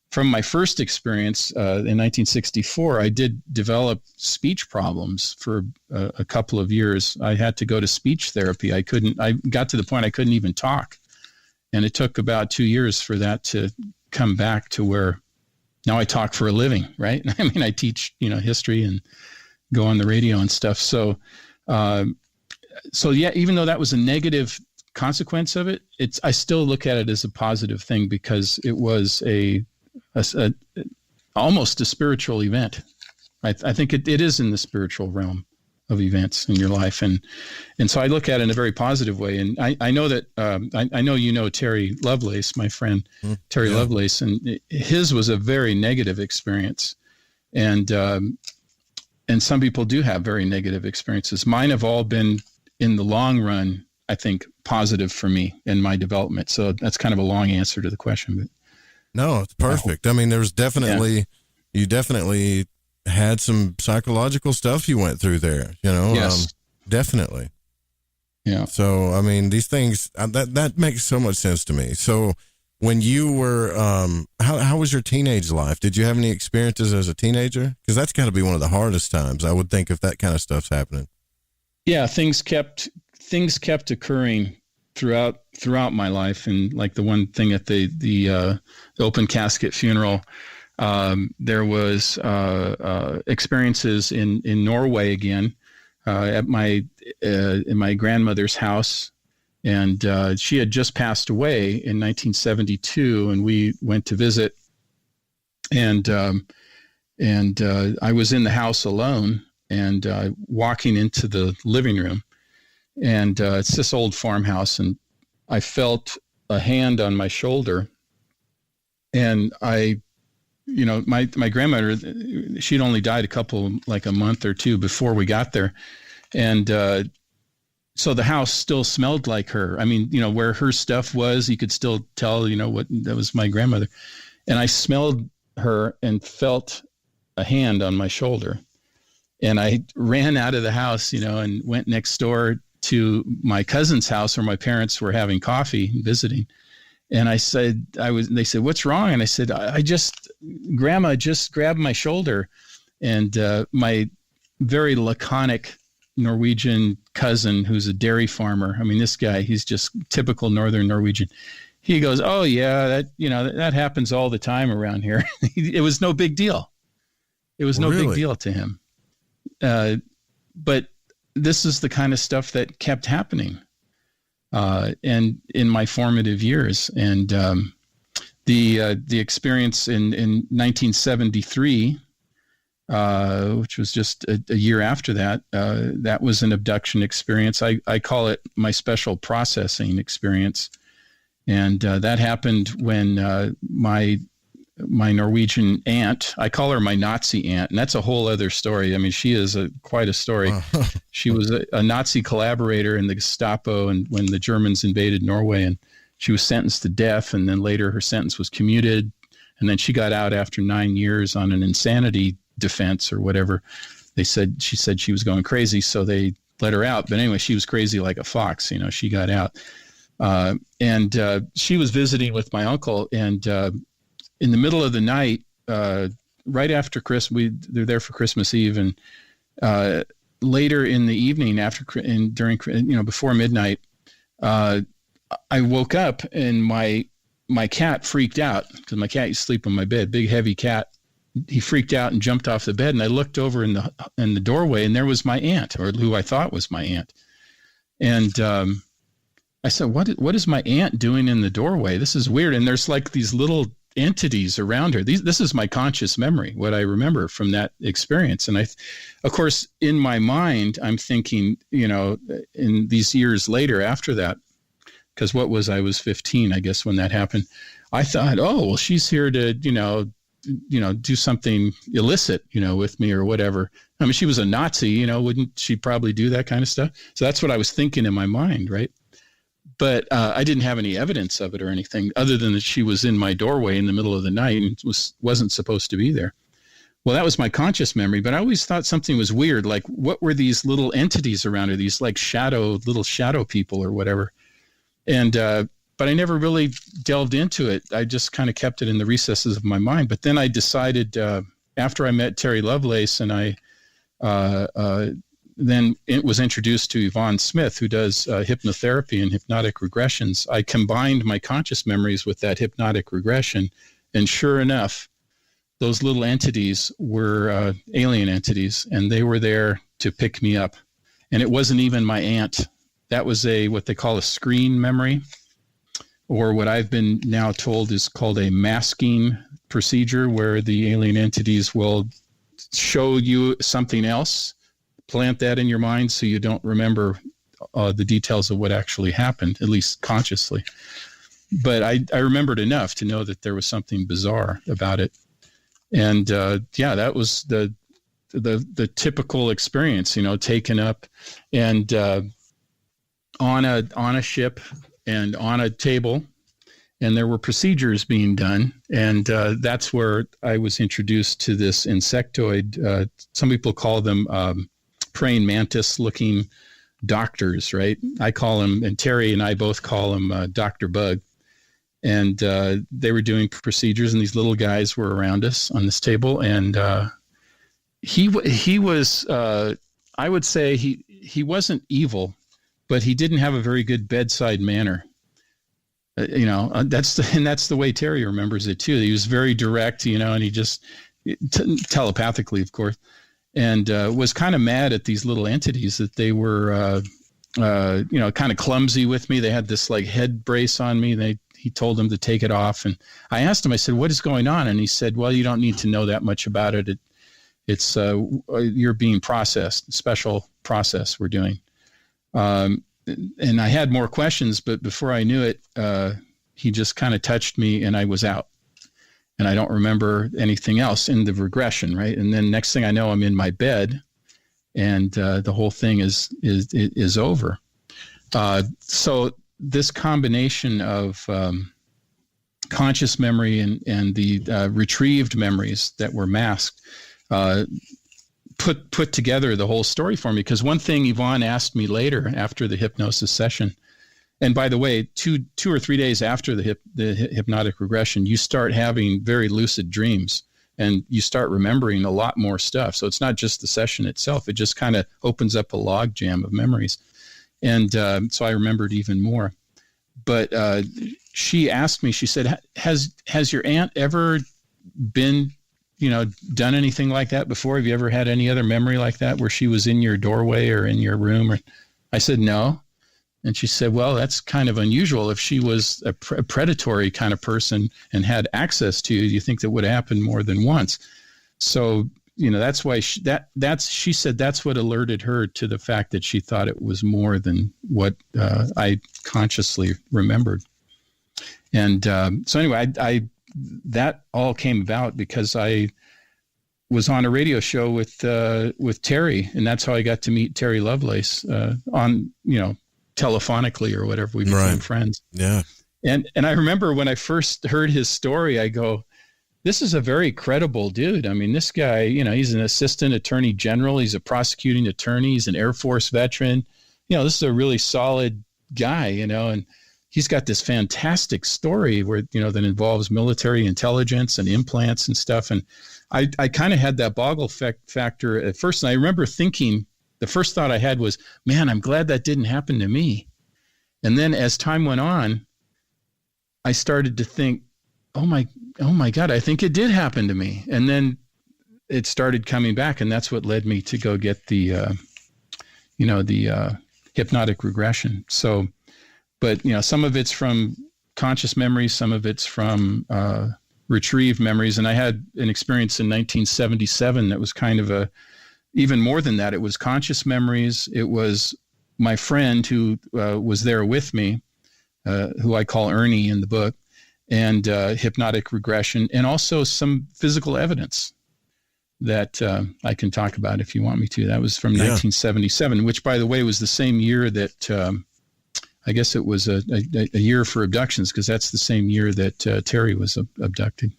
from my first experience in 1964, I did develop speech problems for a couple of years. I had to go to speech therapy. I got to the point I couldn't even talk. And it took about 2 years for that to come back to where now I talk for a living, right? I mean, I teach, history and go on the radio and stuff. So yeah, even though that was a negative consequence of it, I still look at it as a positive thing because it was almost a spiritual event. I think it is in the spiritual realm of events in your life. And so I look at it in a very positive way. And I know that, I know Terry Lovelace, my friend, Terry Lovelace, and his was a very negative experience. And some people do have very negative experiences. Mine have all been, in the long run, I think, positive for me in my development. So that's kind of a long answer to the question, but. No, it's perfect. I mean, there's you definitely had some psychological stuff you went through there, Yes. Definitely. Yeah. So, I mean, these things, that makes so much sense to me. So when you were, how was your teenage life? Did you have any experiences as a teenager? Because that's got to be one of the hardest times, I would think, if that kind of stuff's happening. Yeah, things kept occurring throughout my life. And like the one thing at the open casket funeral, there was experiences in Norway again, in my grandmother's house. And she had just passed away in 1972, and we went to visit. And I was in the house alone, and walking into the living room. And it's this old farmhouse, and I felt a hand on my shoulder. And my grandmother, she'd only died a month or two before we got there. And so the house still smelled like her. I mean, where her stuff was, you could still tell, that was my grandmother. And I smelled her and felt a hand on my shoulder. And I ran out of the house, and went next door to my cousin's house where my parents were having coffee and visiting. And they said, "What's wrong?" And I said, Grandma just grabbed my shoulder. And my very laconic Norwegian cousin, who's a dairy farmer, I mean, this guy, he's just typical Northern Norwegian. He goes, "Oh yeah, that happens all the time around here." It was no big deal. It was no big deal to him. But this is the kind of stuff that kept happening. And in my formative years, and the experience in 1973, which was just a year after that, that was an abduction experience. I call it my special processing experience, and that happened when my Norwegian aunt, I call her my Nazi aunt, and that's a whole other story. I mean, she is quite a story. She was a Nazi collaborator in the Gestapo, and when the Germans invaded Norway, and she was sentenced to death, and then later her sentence was commuted, and then she got out after 9 years on an insanity defense or whatever. She said she was going crazy, so they let her out. But anyway, she was crazy like a fox. She got out, and she was visiting with my uncle, and in the middle of the night, right after Christmas, they're there for Christmas Eve, and later in the evening before midnight, I woke up and my cat freaked out because my cat used to sleep on my bed, big heavy cat. He freaked out and jumped off the bed, and I looked over in the doorway, and there was my aunt, or who I thought was my aunt. And I said, what is my aunt doing in the doorway? This is weird. And there's like these little entities around her. This is my conscious memory, what I remember from that experience. And of course, in my mind, I'm thinking, in these years later after that, because I was 15, I guess, when that happened. I thought, oh, well, she's here to, do something illicit, with me or whatever. I mean, she was a Nazi, wouldn't she probably do that kind of stuff? So that's what I was thinking in my mind, right? But I didn't have any evidence of it or anything other than that she was in my doorway in the middle of the night and wasn't supposed to be there. Well, that was my conscious memory, but I always thought something was weird. Like, what were these little entities around her, these like little shadow people or whatever? And, but I never really delved into it. I just kind of kept it in the recesses of my mind. But then I decided, after I met Terry Lovelace and I then it was introduced to Yvonne Smith, who does hypnotherapy and hypnotic regressions, I combined my conscious memories with that hypnotic regression. And sure enough, those little entities were alien entities, and they were there to pick me up. And it wasn't even my aunt. That was what they call a screen memory, or what I've been now told is called a masking procedure, where the alien entities will show you something else, plant that in your mind so you don't remember the details of what actually happened, at least consciously. But I remembered enough to know that there was something bizarre about it. And that was the typical experience, taken up and on a ship and on a table, and there were procedures being done. And that's where I was introduced to this insectoid. Some people call them praying mantis looking doctors, right? I call them, and Terry and I both call him Dr. Bug. And they were doing procedures, and these little guys were around us on this table. And he was, I would say he wasn't evil, but he didn't have a very good bedside manner. That's the way Terry remembers it too. He was very direct, and he just telepathically, of course, and was kind of mad at these little entities that they were, kind of clumsy with me. They had this like head brace on me. He told them to take it off, and I asked him, I said, "What is going on?" And he said, "Well, you don't need to know that much about it. It's you're being processed, special process we're doing." And I had more questions, but before I knew it, he just kind of touched me and I was out. And I don't remember anything else in the regression, right? And then next thing I know, I'm in my bed, and the whole thing is over. So this combination of conscious memory and the retrieved memories that were masked put together the whole story for me. Because one thing Yvonne asked me later after the hypnosis session, and by the way, two or 3 days after the hypnotic regression, you start having very lucid dreams, and you start remembering a lot more stuff. So it's not just the session itself; it just kind of opens up a log jam of memories, and so I remembered even more. But she asked me, she said, "Has your aunt ever been, done anything like that before? Have you ever had any other memory like that where she was in your doorway or in your room?" I said, "No." And she said, "Well, that's kind of unusual. If she was a predatory kind of person and had access to you, you think that would happen more than once." So, that's why she said that's what alerted her to the fact that she thought it was more than what I consciously remembered. And so anyway, that all came about because I was on a radio show with Terry, and that's how I got to meet Terry Lovelace on, telephonically or whatever. We became friends. Yeah. And I remember when I first heard his story, I go, this is a very credible dude. I mean, this guy, he's an assistant attorney general. He's a prosecuting attorney. He's an Air Force veteran. This is a really solid guy, and he's got this fantastic story where, that involves military intelligence and implants and stuff. And I kind of had that boggle factor at first. And I remember thinking the first thought I had was, man, I'm glad that didn't happen to me. And then as time went on, I started to think, oh my God, I think it did happen to me. And then it started coming back, and that's what led me to go get the hypnotic regression. So, but, some of it's from conscious memories, some of it's from retrieved memories. And I had an experience in 1977 that was kind of even more than that. It was conscious memories. It was my friend who was there with me, who I call Ernie in the book, and hypnotic regression, and also some physical evidence that I can talk about if you want me to. That was from 1977, which, by the way, was the same year that I guess it was a year for abductions, because that's the same year that Terry was abducted.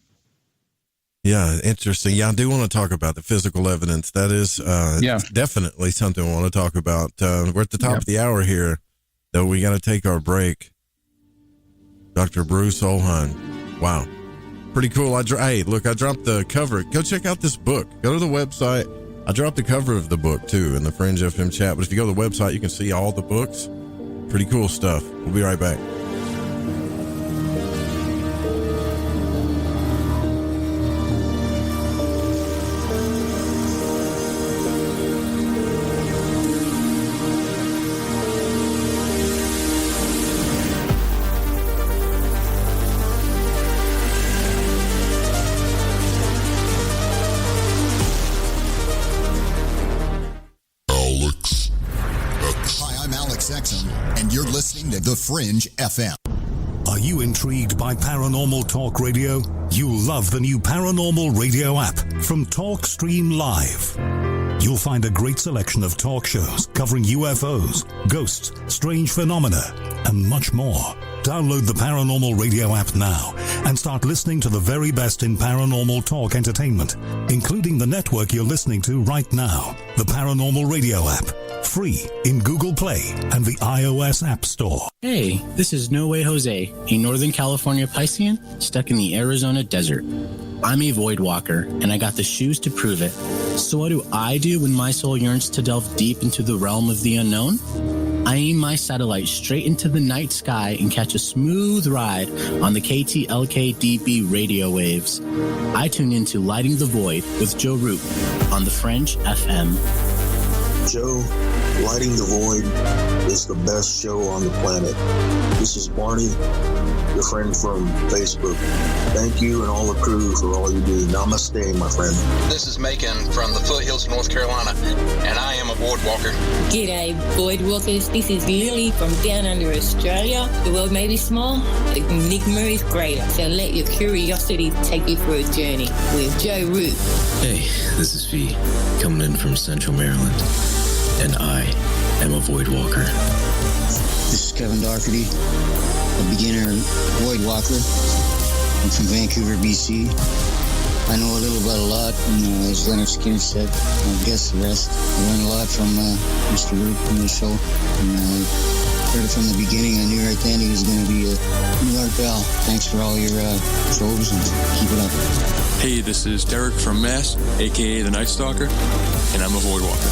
Yeah, interesting. Yeah, I do want to talk about the physical evidence. That is definitely something I want to talk about. We're at the top of the hour here, though we got to take our break. Dr. Bruce Solheim. Wow. Pretty cool. Hey, look, I dropped the cover. Go check out this book. Go to the website. I dropped the cover of the book, too, in the Fringe FM chat. But if you go to the website, you can see all the books. Pretty cool stuff. We'll be right back. The Fringe FM. Are you intrigued by paranormal talk radio? You'll love the new paranormal radio app from TalkStream Live. You'll find a great selection of talk shows covering UFOs, ghosts, strange phenomena, and much more. Download the Paranormal Radio app now and start listening to the very best in paranormal talk entertainment, including the network you're listening to right now, the Paranormal Radio app. Free in Google Play and the iOS App Store. Hey, this is No Way Jose, a Northern California Piscean stuck in the Arizona desert. I'm a void walker, and I got the shoes to prove it. So what do I do when my soul yearns to delve deep into the realm of the unknown? I aim my satellite straight into the night sky and catch a smooth ride on the KTLK-DB radio waves. I tune into Lighting the Void with Joe Root on the Fringe FM. Joe, Lighting the Void is the best show on the planet. This is Barney, your friend from Facebook. Thank you and all the crew for all you do. Namaste, my friend. This is Macon from the foothills of North Carolina, and I am a void walker. G'day, void walkers. This is Lily from down under Australia. The world may be small, the enigma is greater. So let your curiosity take you for a journey with Joe Root. Hey, this is Fee, coming in from Central Maryland, and I am a void walker. This is Kevin Doherty, a beginner void walker. I'm from Vancouver, BC. I know a little about a lot, and as Leonard Skinner said, I guess the rest. I learned a lot from Mr. Root in the show, and heard it from the beginning. I knew right then he was going to be a New York Bell. Thanks for all your shows, and keep it up. Hey, this is Derek from Mass, a.k.a. the Night Stalker, and I'm a void walker.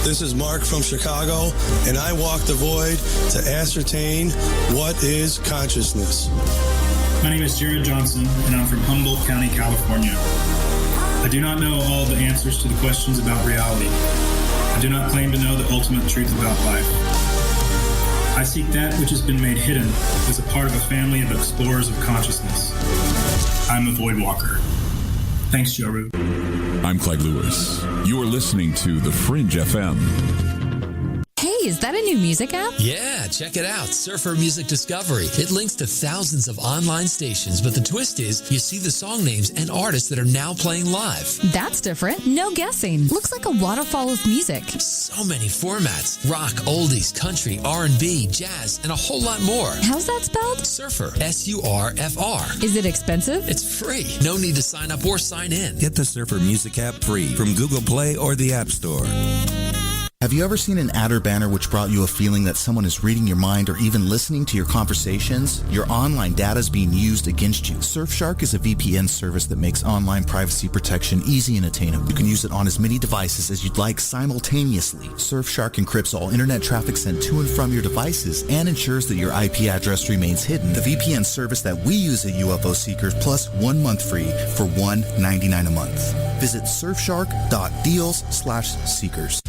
This is Mark from Chicago, and I walk the void to ascertain what is consciousness. My name is Jared Johnson, and I'm from Humboldt County, California. I do not know all the answers to the questions about reality. I do not claim to know the ultimate truth about life. I seek that which has been made hidden as a part of a family of explorers of consciousness. I'm a void walker. Thanks, Joe Root. I'm Clyde Lewis. You are listening to The Fringe FM. Hey, is that a new music app? Yeah, check it out. Surfer Music Discovery. It links to thousands of online stations, but the twist is you see the song names and artists that are now playing live. That's different. No guessing. Looks like a waterfall of music. So many formats. Rock, oldies, country, R&B, jazz, and a whole lot more. How's that spelled? Surfer. S-U-R-F-R. Is it expensive? It's free. No need to sign up or sign in. Get the Surfer Music app free from Google Play or the App Store. Have you ever seen an ad or banner which brought you a feeling that someone is reading your mind or even listening to your conversations? Your online data is being used against you. Surfshark is a VPN service that makes online privacy protection easy and attainable. You can use it on as many devices as you'd like simultaneously. Surfshark encrypts all internet traffic sent to and from your devices and ensures that your IP address remains hidden. The VPN service that we use at UFO Seekers, plus 1 month free for $1.99 a month. Visit surfshark.deals/seekers.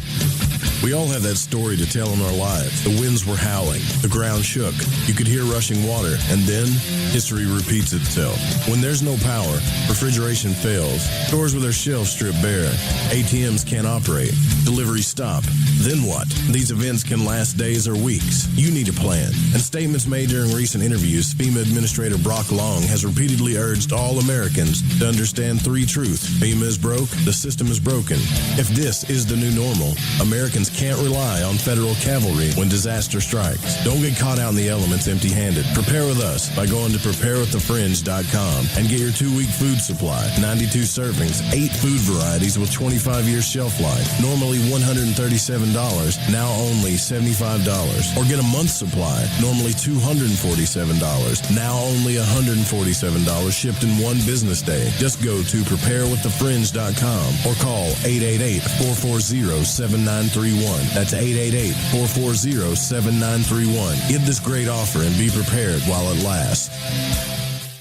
We all have that story to tell in our lives. The winds were howling. The ground shook. You could hear rushing water. And then history repeats itself. When there's no power, refrigeration fails. Stores with their shelves stripped bare. ATMs can't operate. Deliveries stop. Then what? These events can last days or weeks. You need a plan. In statements made during recent interviews, FEMA Administrator Brock Long has repeatedly urged all Americans to understand 3 truths. FEMA is broke. The system is broken. If this is the new normal, Americans can't rely on federal cavalry when disaster strikes. Don't get caught out in the elements empty-handed. Prepare with us by going to preparewiththefringe.com and get your 2-week food supply. 92 servings, 8 food varieties with 25-year shelf life. Normally $137, now only $75. Or get a month's supply, normally $247, now only $147, shipped in 1 business day. Just go to preparewiththefringe.com or call 888-440-7931. That's 888-440-7931. Get this great offer and be prepared while it lasts.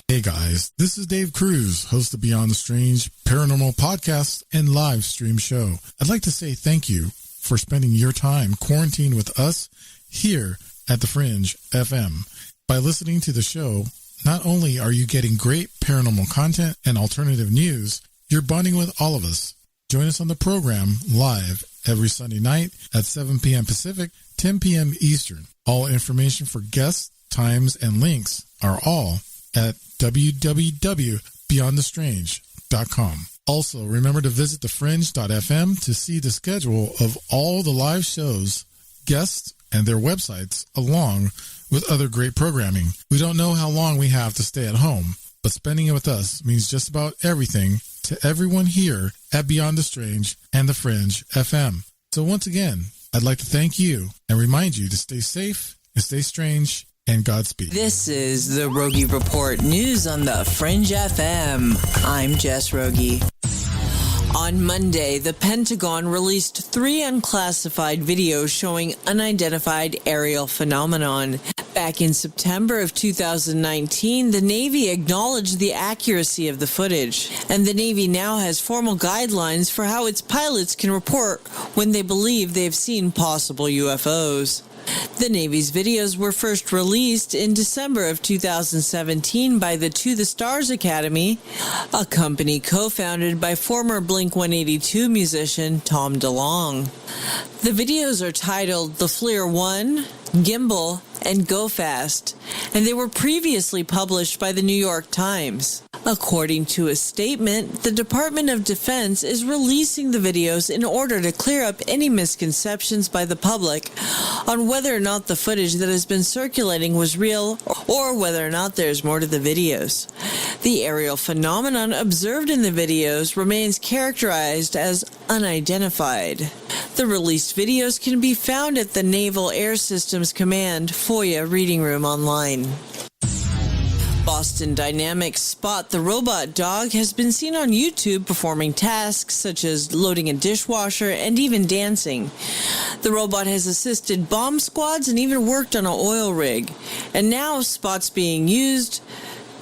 Hey guys, this is Dave Cruz, host of Beyond the Strange Paranormal Podcast and live stream show. I'd like to say thank you for spending your time quarantined with us here at the Fringe FM. By listening to the show, not only are you getting great paranormal content and alternative news, you're bonding with all of us. Join us on the program live every Sunday night at 7 p.m. Pacific, 10 p.m. Eastern. All information for guests, times, and links are all at www.beyondthestrange.com. Also, remember to visit thefringe.fm to see the schedule of all the live shows, guests, and their websites, along with other great programming. We don't know how long we have to stay at home, but spending it with us means just about everything to everyone here at Beyond the Strange and the Fringe FM. So once again, I'd like to thank you and remind you to stay safe and stay strange, and Godspeed. This is the Rogie Report news on the Fringe FM. I'm Jess Rogie. On Monday, the Pentagon released 3 unclassified videos showing unidentified aerial phenomenon. Back in September of 2019, the Navy acknowledged the accuracy of the footage, and the Navy now has formal guidelines for how its pilots can report when they believe they've seen possible UFOs. The Navy's videos were first released in December of 2017 by the To the Stars Academy, a company co-founded by former Blink-182 musician Tom DeLonge. The videos are titled The FLIR 1, Gimbal, and Go Fast, and they were previously published by the New York Times. According to a statement, the Department of Defense is releasing the videos in order to clear up any misconceptions by the public on whether or not the footage that has been circulating was real or whether or not there's more to the videos. The aerial phenomenon observed in the videos remains characterized as unidentified. The released videos can be found at the Naval Air Systems Command FOIA reading room online. Boston Dynamics Spot the Robot Dog has been seen on YouTube performing tasks such as loading a dishwasher and even dancing. The robot has assisted bomb squads and even worked on an oil rig. And now Spot's being used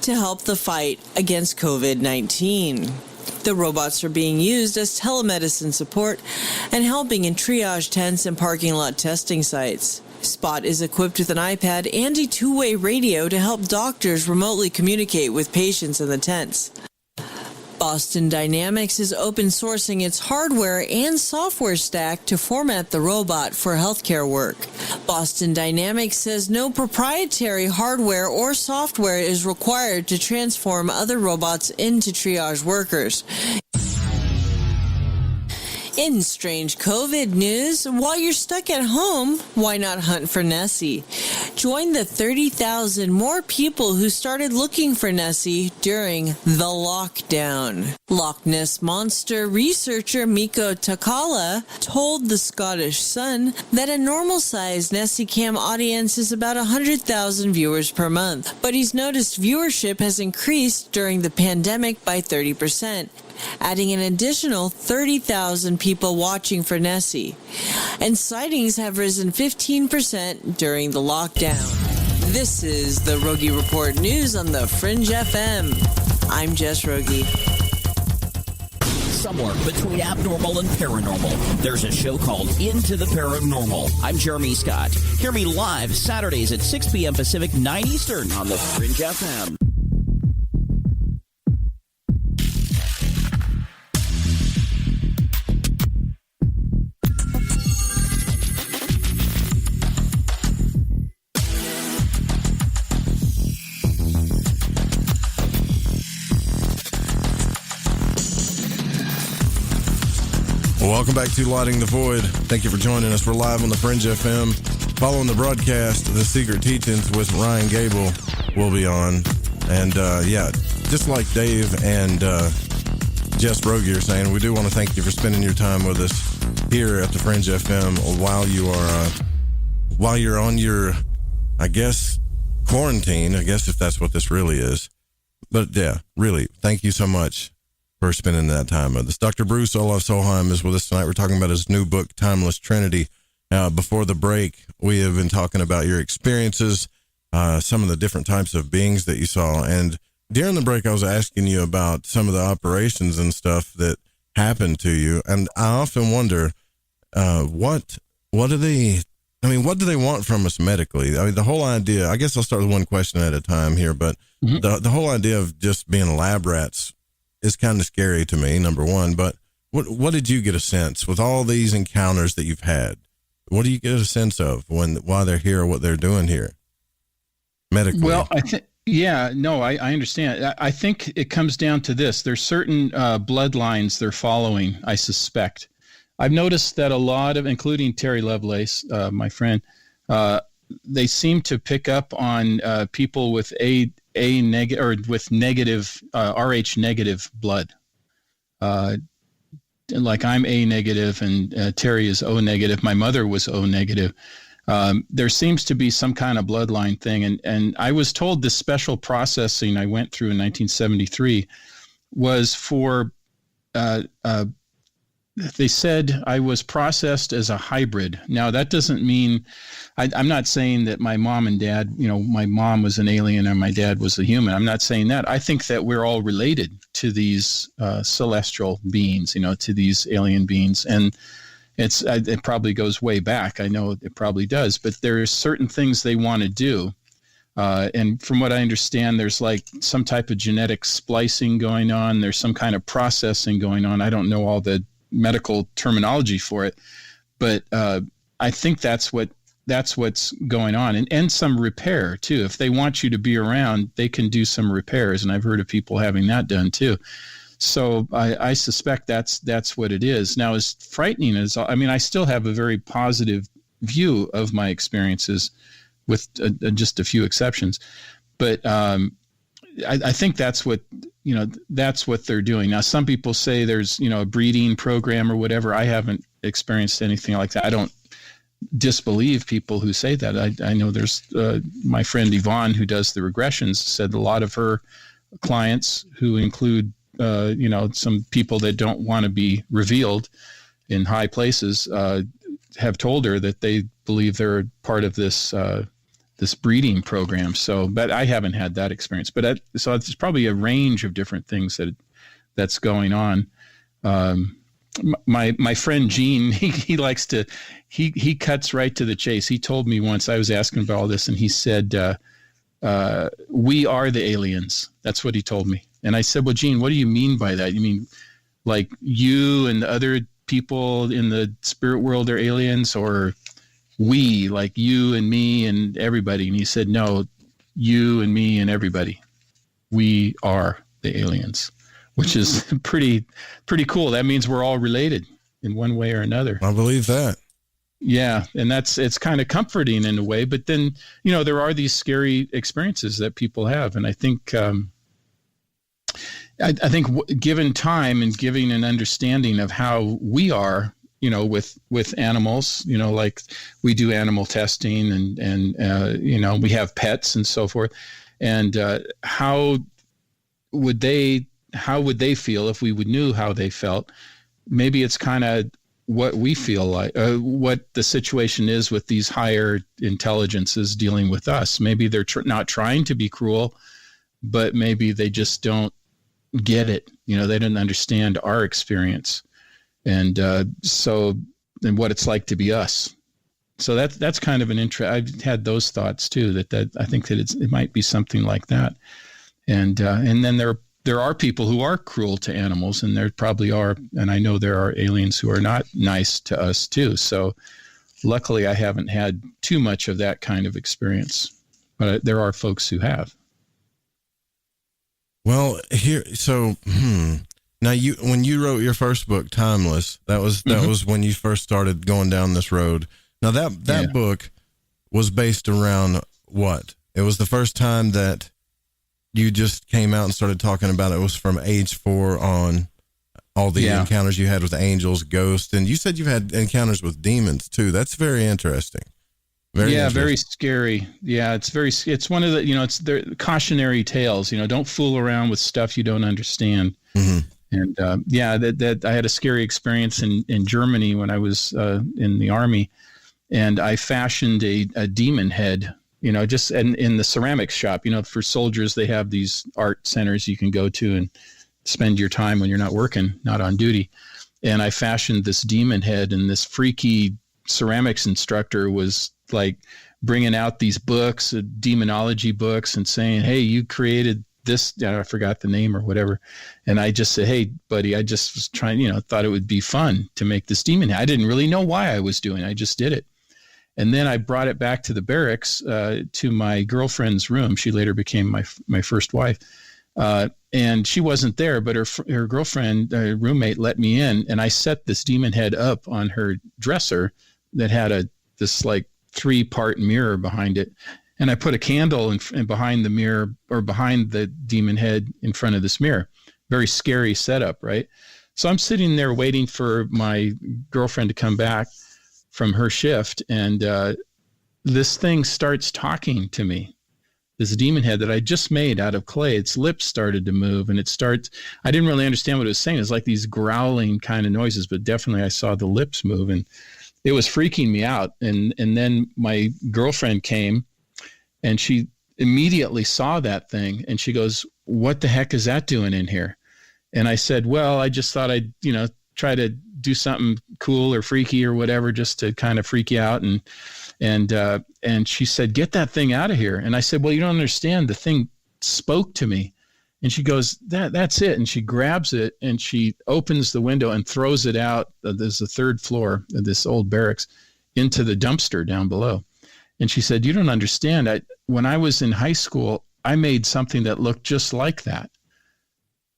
to help the fight against COVID-19. The robots are being used as telemedicine support and helping in triage tents and parking lot testing sites. Spot is equipped with an iPad and a 2-way radio to help doctors remotely communicate with patients in the tents. Boston Dynamics is open sourcing its hardware and software stack to format the robot for healthcare work. Boston Dynamics says no proprietary hardware or software is required to transform other robots into triage workers. In strange COVID news, while you're stuck at home, why not hunt for Nessie? Join the 30,000 more people who started looking for Nessie during the lockdown. Loch Ness Monster researcher Miko Takala told the Scottish Sun that a normal-sized Nessie Cam audience is about 100,000 viewers per month, but he's noticed viewership has increased during the pandemic by 30%. Adding an additional 30,000 people watching for Nessie. And sightings have risen 15% during the lockdown. This is the Rogie Report News on the Fringe FM. I'm Jess Rogie. Somewhere between abnormal and paranormal, there's a show called Into the Paranormal. I'm Jeremy Scott. Hear me live Saturdays at 6 p.m. Pacific, 9 Eastern on the Fringe FM. Welcome back to Lighting the Void. Thank you for joining us. We're live on the Fringe FM. Following the broadcast, The Secret Teachings with Ryan Gable will be on. And, just like Dave and Jess Rogie are saying, we do want to thank you for spending your time with us here at the Fringe FM while you're on your, I guess, quarantine, I guess if that's what this really is. But, yeah, really, thank you so much for spending that time with us. Dr. Bruce Olav Solheim is with us tonight. We're talking about his new book, Timeless Trinity. Before the break, we have been talking about your experiences, some of the different types of beings that you saw. And during the break, I was asking you about some of the operations and stuff that happened to you. And I often wonder, what do they want from us medically? I mean, the whole idea, I guess I'll start with one question at a time here, but the whole idea of just being lab rats is kind of scary to me, number one. But what did you get a sense with all these encounters that you've had? What do you get a sense of while they're here, what they're doing here medically? Well, I understand. I think it comes down to this. There's certain bloodlines they're following, I suspect. I've noticed that a lot of, including Terry Lovelace, my friend, they seem to pick up on people with A negative or with negative Rh negative blood. Like I'm A negative and Terry is O negative. My mother was O negative. There seems to be some kind of bloodline thing. And I was told this special processing I went through in 1973 was for, they said I was processed as a hybrid. Now, that doesn't mean, I'm not saying that my mom and dad, my mom was an alien and my dad was a human. I'm not saying that. I think that we're all related to these celestial beings, to these alien beings. And it probably goes way back. I know it probably does. But there are certain things they want to do. And from what I understand, there's like some type of genetic splicing going on. There's some kind of processing going on. I don't know all the medical terminology for it, but I think that's what's going on, and some repair too. If they want you to be around, they can do some repairs, and I've heard of people having that done too. So I suspect that's what it is. Now, as frightening as, I still have a very positive view of my experiences, with just a few exceptions, but I think that's what they're doing. Now, some people say there's, a breeding program or whatever. I haven't experienced anything like that. I don't disbelieve people who say that. I know there's my friend Yvonne, who does the regressions, said a lot of her clients, who include, some people that don't want to be revealed in high places, have told her that they believe they're part of this breeding program. So, but I haven't had that experience. But so it's probably a range of different things that's going on. My friend Gene, he likes to, he cuts right to the chase. He told me once, I was asking about all this, and he said, we are the aliens. That's what he told me. And I said, well, Gene, what do you mean by that? You mean like you and the other people in the spirit world are aliens, or we, like you and me and everybody? And he said, no, you and me and everybody. We are the aliens, which is pretty cool. That means we're all related. in one way or another. I believe that. Yeah. And it's kind of comforting in a way, but then, there are these scary experiences that people have. And I think, given time and giving an understanding of how we are, with animals, like we do animal testing and we have pets and so forth. And how would they feel if we knew how they felt? Maybe it's kind of what we feel like, what the situation is with these higher intelligences dealing with us. Maybe they're not trying to be cruel, but maybe they just don't get it. They don't understand our experience. And and what it's like to be us. So that's kind of an interest. I've had those thoughts too, that I think that it might be something like that. And then there are people who are cruel to animals, and there probably are, and I know there are aliens who are not nice to us too. So luckily I haven't had too much of that kind of experience, but there are folks who have. Well, now when you wrote your first book, Timeless, that was when you first started going down this road. Now that book was based around what? It was the first time that you just came out and started talking about it. It was from age 4 on, all the encounters you had with angels, ghosts, and you said you've had encounters with demons too. That's very interesting. Very scary. Yeah, it's one of the, it's the cautionary tales, don't fool around with stuff you don't understand. Mm-hmm. And that I had a scary experience in Germany when I was in the Army, and I fashioned a demon head, just in the ceramics shop. For soldiers, they have these art centers you can go to and spend your time when you're not working, not on duty. And I fashioned this demon head, and this freaky ceramics instructor was like bringing out these books, demonology books, and saying, "Hey, you created this," I forgot the name or whatever. And I just said, "Hey, buddy, I just was trying, thought it would be fun to make this demon head. I didn't really know why I was doing it. I just did it." And then I brought it back to the barracks, to my girlfriend's room. She later became my first wife. And she wasn't there, but her girlfriend, roommate, let me in, and I set this demon head up on her dresser that had this like 3-part mirror behind it. And I put a candle in behind the mirror, or behind the demon head in front of this mirror. Very scary setup, right? So I'm sitting there waiting for my girlfriend to come back from her shift. And this thing starts talking to me. This demon head that I just made out of clay, its lips started to move, and I didn't really understand what it was saying. It was like these growling kind of noises, but definitely I saw the lips move, and it was freaking me out. And then my girlfriend came, and she immediately saw that thing, and she goes, "What the heck is that doing in here?" And I said, "Well, I just thought I'd, try to do something cool or freaky or whatever, just to kind of freak you out." And she said, "Get that thing out of here." And I said, "Well, you don't understand. The thing spoke to me." And she goes, that's it. And she grabs it, and she opens the window and throws it out. There's the 3rd floor of this old barracks, into the dumpster down below. And she said, "You don't understand. When I was in high school, I made something that looked just like that.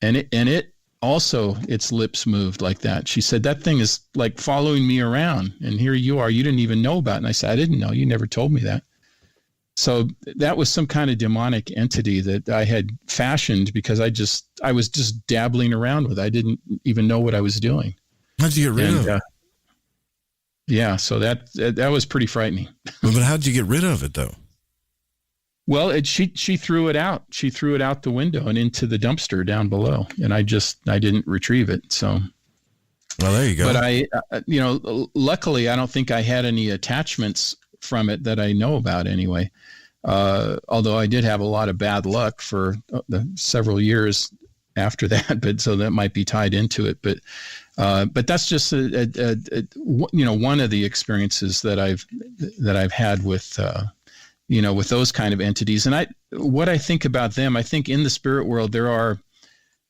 And it also, its lips moved like that." She said, "That thing is like following me around. And here you are. You didn't even know about it." And I said, "I didn't know. You never told me that." So that was some kind of demonic entity that I had fashioned because I was just dabbling around with it. I didn't even know what I was doing. How'd you get rid of it? Yeah, so that was pretty frightening. But how'd you get rid of it, though? Well, she threw it out. She threw it out the window and into the dumpster down below, and I didn't retrieve it. So, well, there you go. But luckily, I don't think I had any attachments from it that I know about anyway. Although I did have a lot of bad luck for several years after that, but so that might be tied into it. But that's just one of the experiences that I've had with with those kind of entities. And what I think about them, I think in the spirit world there are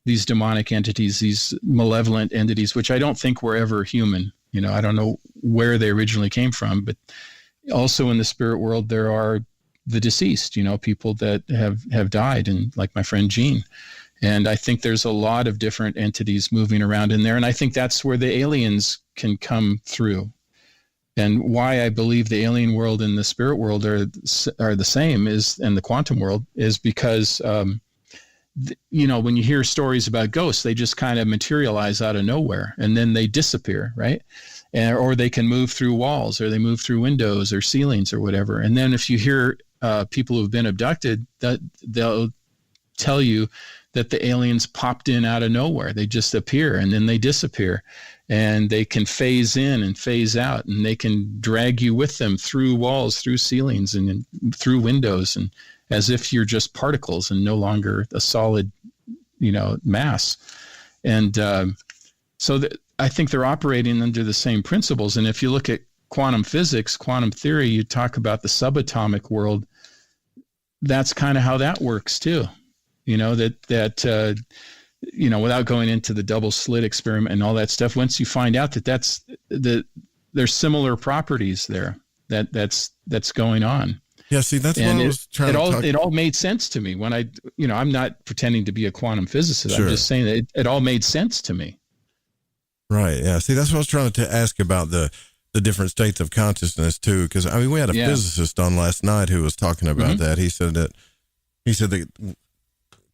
these demonic entities, these malevolent entities, which I don't think were ever human. I don't know where they originally came from, but also in the spirit world there are the deceased, people that have died, and like my friend Jean. And I think there's a lot of different entities moving around in there. And I think that's where the aliens can come through. And why I believe the alien world and the spirit world are the same and the quantum world is because, when you hear stories about ghosts, they just kind of materialize out of nowhere and then they disappear, right? Or they can move through walls, or they move through windows or ceilings or whatever. And then if you hear people who've been abducted, that they'll tell you that the aliens popped in out of nowhere. They just appear and then they disappear, and they can phase in and phase out, and they can drag you with them through walls, through ceilings, and through windows, and as if you're just particles and no longer a solid, mass. And I think they're operating under the same principles. And if you look at quantum physics, quantum theory, you talk about the subatomic world. That's kind of how that works too. Without going into the double slit experiment and all that stuff, once you find out that there's similar properties there, that's going on. Yeah, see, that's what I was trying to talk. It all made sense to me when I'm not pretending to be a quantum physicist. Sure. I'm just saying that it all made sense to me. Right. Yeah. See, that's what I was trying to ask about the different states of consciousness too. Cause we had a physicist on last night who was talking about that. He said that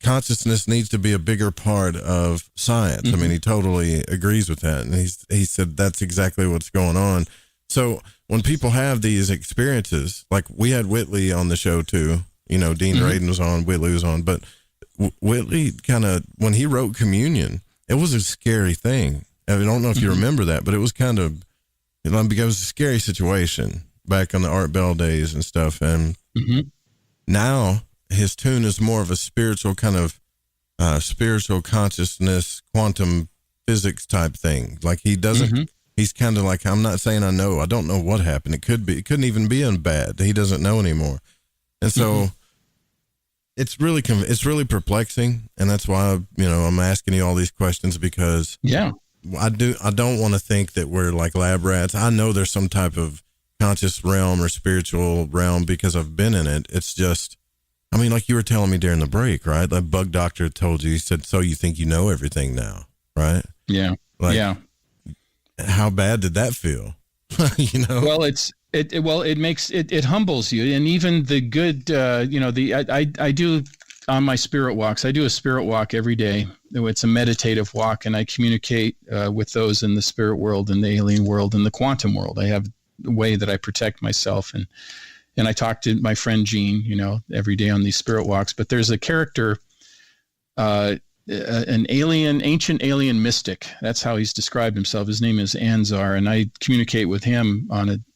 consciousness needs to be a bigger part of science. I mean, he totally agrees with that. And he said that's exactly what's going on. So when people have these experiences, like we had Whitley on the show too, Dean Radin was on, Whitley was on, but Whitley when he wrote Communion, it was a scary thing. I don't know if you remember that, but it was it was a scary situation back on the Art Bell days and stuff. And now his tune is more of a spiritual kind of spiritual consciousness, quantum physics type thing. Like he doesn't, he's kind of like, I'm not saying I don't know what happened. It couldn't even be bad. He doesn't know anymore. And so it's really perplexing. And that's why, I'm asking you all these questions because I don't want to think that we're like lab rats. I know there's some type of conscious realm or spiritual realm because I've been in it. It's just, like you were telling me during the break, right? That bug doctor told you, he said, so you think you know everything now, right? Yeah. How bad did that feel? Well, it humbles you. And even the good, I do on my spirit walks, I do a spirit walk every day. It's a meditative walk, and I communicate with those in the spirit world and the alien world and the quantum world. I have a way that I protect myself, and I talk to my friend Gene, every day on these spirit walks. But there's a character, an ancient alien mystic. That's how he's described himself. His name is Anzar, and I communicate with him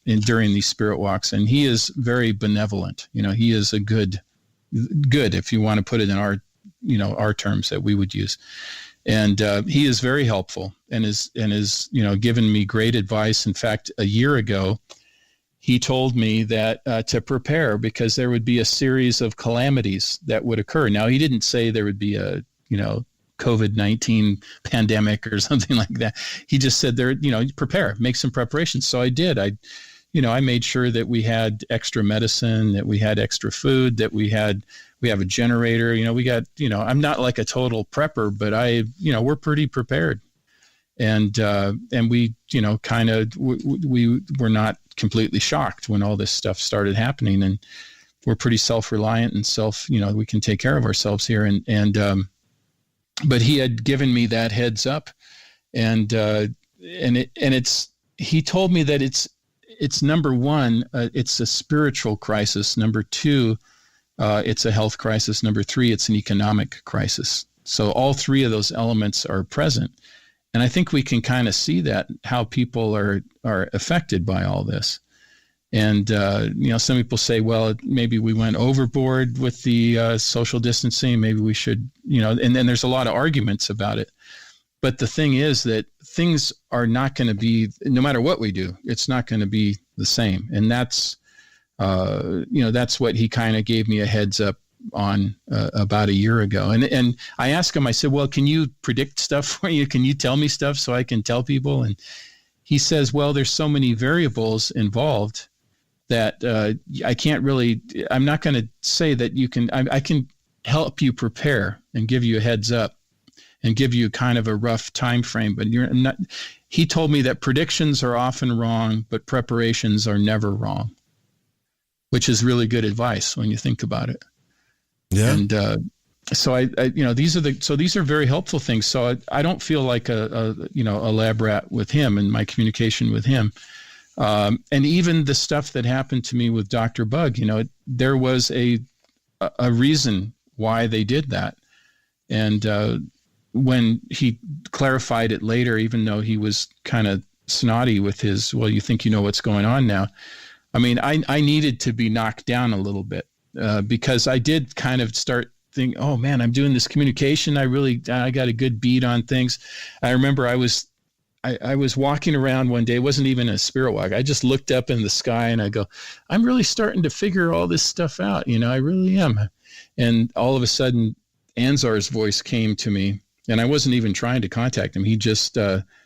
during these spirit walks. And he is very benevolent. He is a good, if you want to put it in our terms that we would use. And he is very helpful and is given me great advice. In fact, a year ago, he told me that to prepare because there would be a series of calamities that would occur. Now, he didn't say there would be a, COVID-19 pandemic or something like that. He just said prepare, make some preparations. So I did. I made sure that we had extra medicine, that we had extra food, that we have a generator, we got, I'm not like a total prepper, but we're pretty prepared. And we, we were not completely shocked when all this stuff started happening, and we're pretty self-reliant and we can take care of ourselves here. But he had given me that heads up, and he told me that it's number one, it's a spiritual crisis. Number two, it's a health crisis. Number three, it's an economic crisis. So all three of those elements are present. And I think we can kind of see that, how people are affected by all this. And, some people say, well, maybe we went overboard with the social distancing. Maybe we should, and then there's a lot of arguments about it. But the thing is that things are not going to be, no matter what we do, it's not going to be the same. And that's, that's what he kind of gave me a heads up on about a year ago. And I asked him, I said, well, can you predict stuff for you? Can you tell me stuff so I can tell people? And he says, well, there's so many variables involved that I can't really, I'm not going to say that you can, I can help you prepare and give you a heads up and give you kind of a rough time frame. But you're not. He told me that predictions are often wrong, but preparations are never wrong, which is really good advice when you think about it. Yeah. And so I these are very helpful things. So I don't feel like a lab rat with him and my communication with him. And even the stuff that happened to me with Dr. Bug, there was a reason why they did that. And when he clarified it later, even though he was kind of snotty with his, well, you think you know what's going on now. I mean, I needed to be knocked down a little bit because I did kind of start thinking, oh man, I'm doing this communication. I got a good beat on things. I remember I was walking around one day. It wasn't even a spirit walk. I just looked up in the sky and I go, I'm really starting to figure all this stuff out. I really am. And all of a sudden, Anzar's voice came to me, and I wasn't even trying to contact him. He just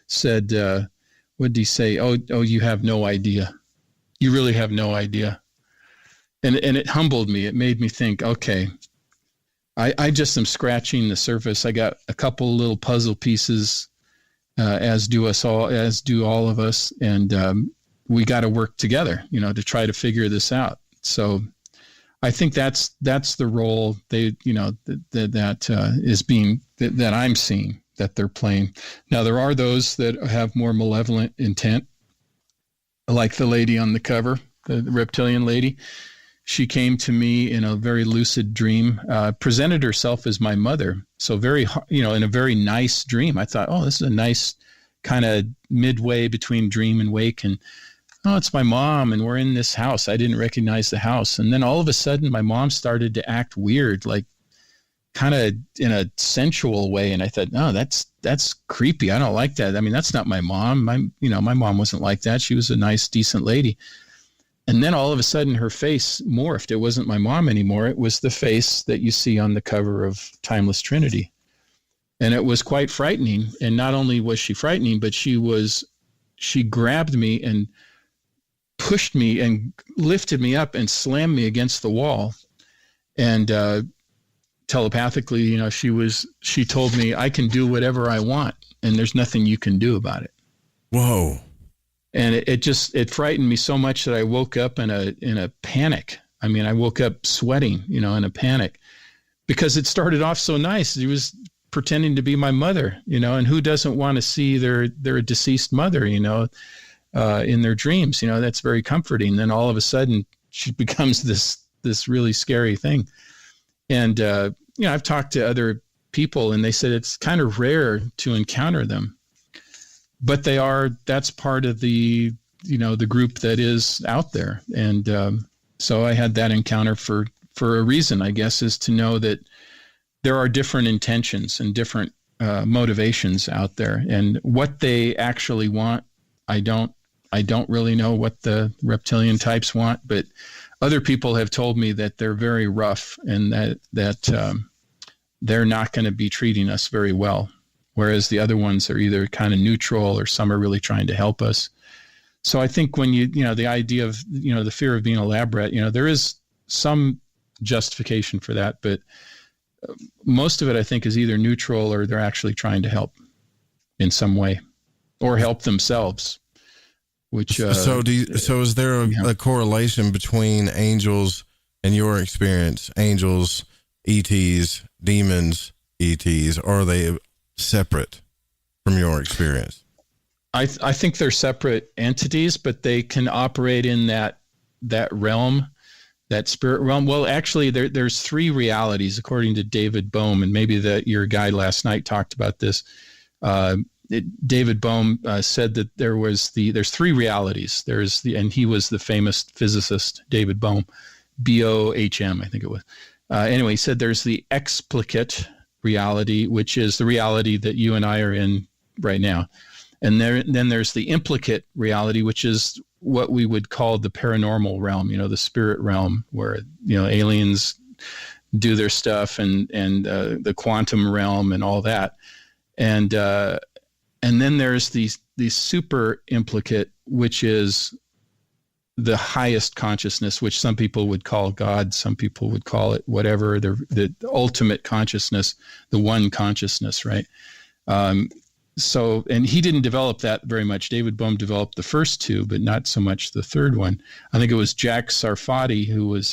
said, what did he say? Oh, you have no idea. You really have no idea. And it humbled me. It made me think, okay, I just am scratching the surface. I got a couple little puzzle pieces, as do all of us. And we got to work together, to try to figure this out. So I think that's the role that I'm seeing that they're playing. Now, there are those that have more malevolent intent, like the lady on the cover, the reptilian lady. She came to me in a very lucid dream, presented herself as my mother. So in a very nice dream. I thought, oh, this is a nice kind of midway between dream and wake. And, oh, it's my mom, and we're in this house. I didn't recognize the house. And then all of a sudden, my mom started to act weird, like kind of in a sensual way. And I thought, no, that's creepy. I don't like that. I mean, that's not my mom. My mom wasn't like that. She was a nice, decent lady. And then all of a sudden her face morphed. It wasn't my mom anymore. It was the face that you see on the cover of Timeless Trinity. And it was quite frightening. And not only was she frightening, but she grabbed me and pushed me and lifted me up and slammed me against the wall. And telepathically, she told me, I can do whatever I want, and there's nothing you can do about it. Whoa. And it frightened me so much that I woke up in a panic. I mean, I woke up sweating, in a panic, because it started off so nice. He was pretending to be my mother, and who doesn't want to see their deceased mother, in their dreams, that's very comforting. Then all of a sudden she becomes this really scary thing. And, I've talked to other people, and they said it's kind of rare to encounter them, but that's part of the group that is out there. And, so I had that encounter for a reason, I guess, is to know that there are different intentions and different, motivations out there, and what they actually want. I don't really know what the reptilian types want, but other people have told me that they're very rough and that they're not going to be treating us very well, whereas the other ones are either kind of neutral or some are really trying to help us. So I think when the idea of, the fear of being a lab rat, there is some justification for that, but most of it, I think, is either neutral or they're actually trying to help in some way or help themselves. So is there a correlation between angels and your experience? Angels, ETs, demons, ETs, or are they separate from your experience? I think they're separate entities, but they can operate in that realm, that spirit realm. Well, actually, there's three realities, according to David Bohm, and maybe your guy last night talked about this. David Bohm said that there's three realities. And he was the famous physicist, David Bohm, Bohm, I think it was. Anyway, he said there's the explicate reality, which is the reality that you and I are in right now. And then there's the implicate reality, which is what we would call the paranormal realm, the spirit realm, where, aliens do their stuff, and the quantum realm and all that. And then there's the super implicate, which is the highest consciousness, which some people would call God, some people would call it whatever, the ultimate consciousness, the one consciousness, right? So, and he didn't develop that very much. David Bohm developed the first two, but not so much the third one. I think it was Jack Sarfati, who was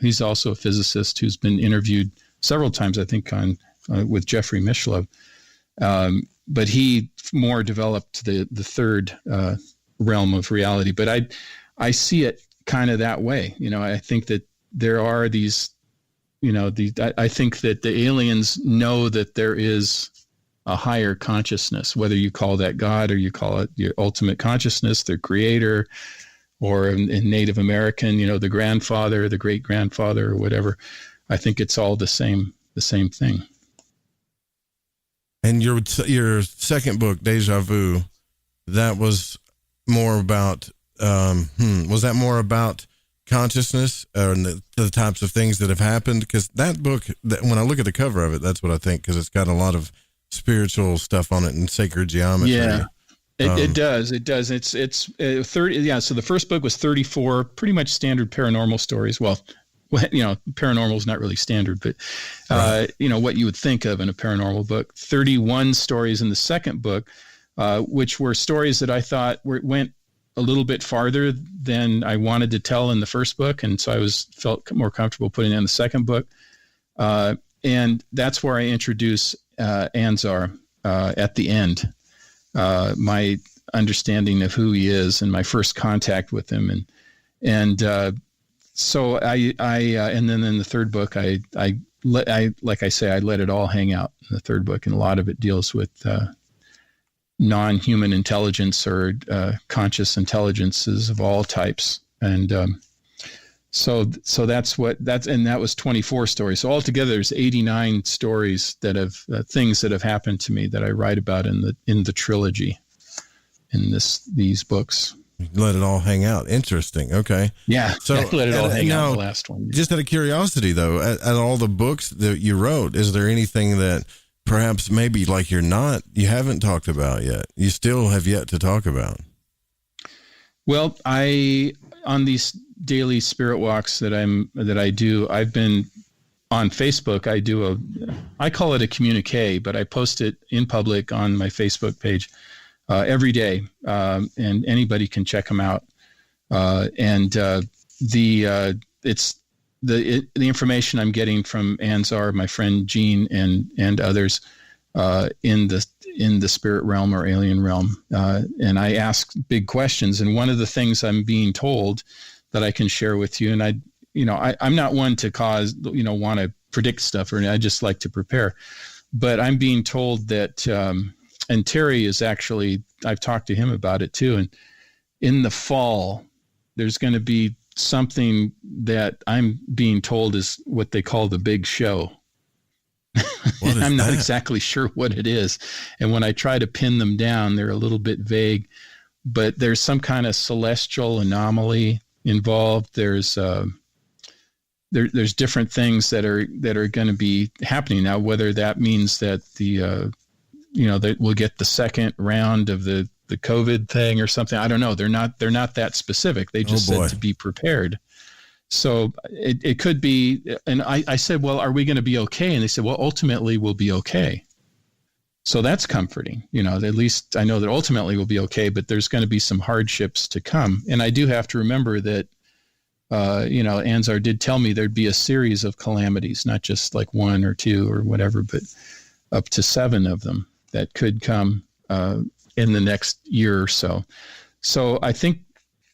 he's also a physicist who's been interviewed several times, I think, on with Jeffrey Mishlove. But he more developed the third realm of reality. But I see it kind of that way. I think that there are these, I think that the aliens know that there is a higher consciousness, whether you call that God or you call it your ultimate consciousness, their creator, or in Native American, the grandfather, the great grandfather, or whatever. I think it's all the same thing. And your second book, Deja Vu, that was more about, was that more about consciousness and the types of things that have happened? Because that book, when I look at the cover of it, that's what I think, because it's got a lot of spiritual stuff on it and sacred geometry. Yeah, it does. It's 30. Yeah. So the first book was 34, pretty much standard paranormal stories. Well, paranormal is not really standard, but, what you would think of in a paranormal book. 31 stories in the second book, which were stories that I thought went a little bit farther than I wanted to tell in the first book. And so I felt more comfortable putting it in the second book. And that's where I introduce Anzar at the end, my understanding of who he is and my first contact with him. So I and then in the third book, I let it all hang out in the third book. And a lot of it deals with non-human intelligence or conscious intelligences of all types. And so that was 24 stories. So altogether, there's 89 stories that have things that have happened to me that I write about in the trilogy, in these books. Let it all hang out. Interesting. Okay. Yeah. So let it all hang out. The last one. Just out of curiosity, though, at all the books that you wrote, is there anything that perhaps maybe you haven't talked about yet? You still have yet to talk about? Well, on these daily spirit walks that I do, I've been on Facebook. I call it a communique, but I post it in public on my Facebook page every day, and anybody can check them out. It's the information I'm getting from Anzar, my friend Gene, and others in the spirit realm or alien realm, and I ask big questions. And one of the things I'm being told that I can share with you, and I'm not one to want to predict stuff, or I just like to prepare. But I'm being told that, and Terry is actually, I've talked to him about it too. And in the fall, there's going to be something that I'm being told is what they call the big show. I'm not exactly sure what it is. And when I try to pin them down, they're a little bit vague, but there's some kind of celestial anomaly involved. There's different things that are going to be happening now, whether that means that that we'll get the second round of the COVID thing or something. I don't know. They're not that specific. They just said to be prepared. So it could be. And I said, well, are we going to be okay? And they said, well, ultimately we'll be okay. So that's comforting. At least I know that ultimately we'll be okay, but there's going to be some hardships to come. And I do have to remember that, Anzar did tell me there'd be a series of calamities, not just like one or two or whatever, but up to 7 of them that could come in the next year or so. So I think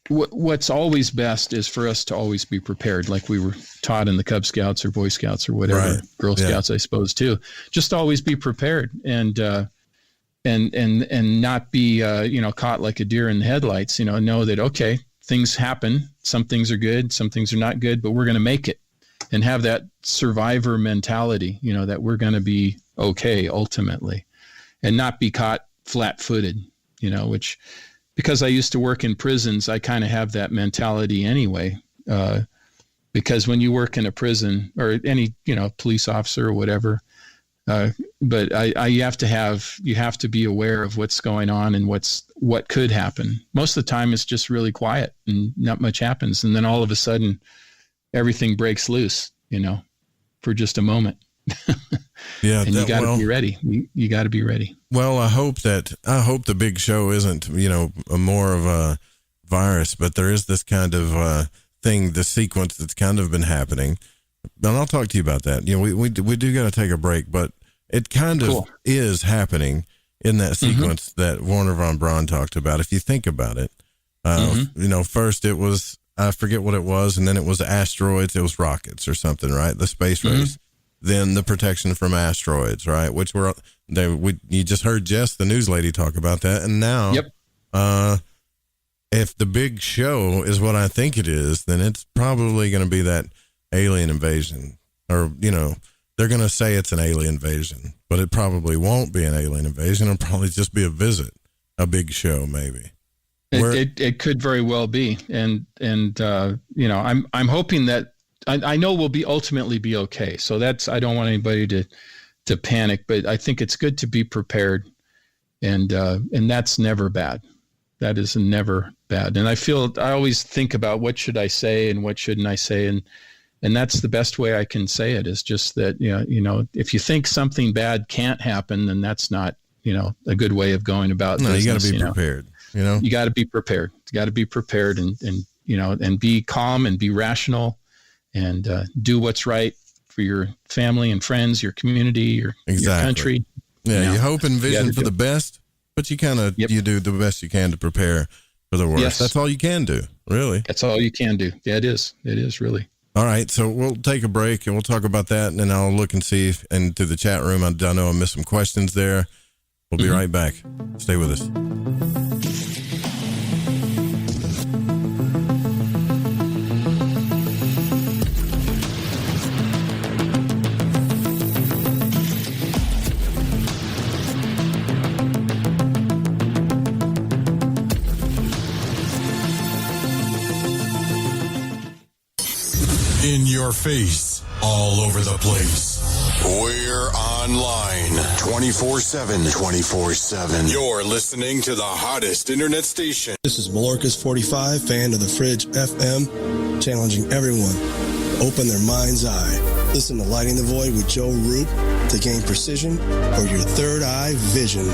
what's always best is for us to always be prepared, like we were taught in the Cub Scouts or Boy Scouts or whatever, right. Girl Scouts, I suppose too. Just always be prepared and not be caught like a deer in the headlights. Know that okay, things happen. Some things are good, some things are not good, but we're going to make it, and have that survivor mentality. That we're going to be okay ultimately, and not be caught flat-footed. Which. Because I used to work in prisons, I kind of have that mentality anyway. Because when you work in a prison or any, police officer or whatever, you have to be aware of what's going on and what could happen. Most of the time it's just really quiet and not much happens. And then all of a sudden everything breaks loose, for just a moment. Yeah. And you got to be ready. You got to be ready. Well, I hope the big show isn't, more of a virus, but there is this kind of thing, the sequence that's kind of been happening. And I'll talk to you about that. We do got to take a break, but it kind of is happening in that sequence that Warner von Braun talked about. If you think about it, first it was, I forget what it was, and then it was asteroids, it was rockets or something, right? The space race. Then the protection from asteroids, right? Which you just heard Jess, the news lady, talk about that. And now, if the big show is what I think it is, then it's probably going to be that alien invasion, or, they're going to say it's an alien invasion, but it probably won't be an alien invasion. It'll probably just be a big show, maybe. It could very well be. And I'm hoping that, I know we'll ultimately be okay. So I don't want anybody to panic, but I think it's good to be prepared. And that's never bad. That is never bad. And I always think about what should I say and what shouldn't I say. And that's the best way I can say it, is just that, if you think something bad can't happen, then that's not, a good way of going about business. You got to be prepared, You got to be prepared. You got to be prepared and be calm and be rational and do what's right for your family and friends, your community, your country. Yeah, you hope and vision for the best, but you kind of you do the best you can to prepare for the worst. Yes. That's all you can do, really. That's all you can do. Yeah, it is. It is, really. All right, so we'll take a break and we'll talk about that, and then I'll look and see into the chat room. I know I missed some questions there. We'll be right back. Stay with us. In your face, all over the place. We're online 24/7. 24/7. You're listening to the hottest internet station. This is Malorcas45, fan of the Fringe FM, challenging everyone to open their mind's eye. Listen to Lighting the Void with Joe Roop to gain precision for your third eye vision.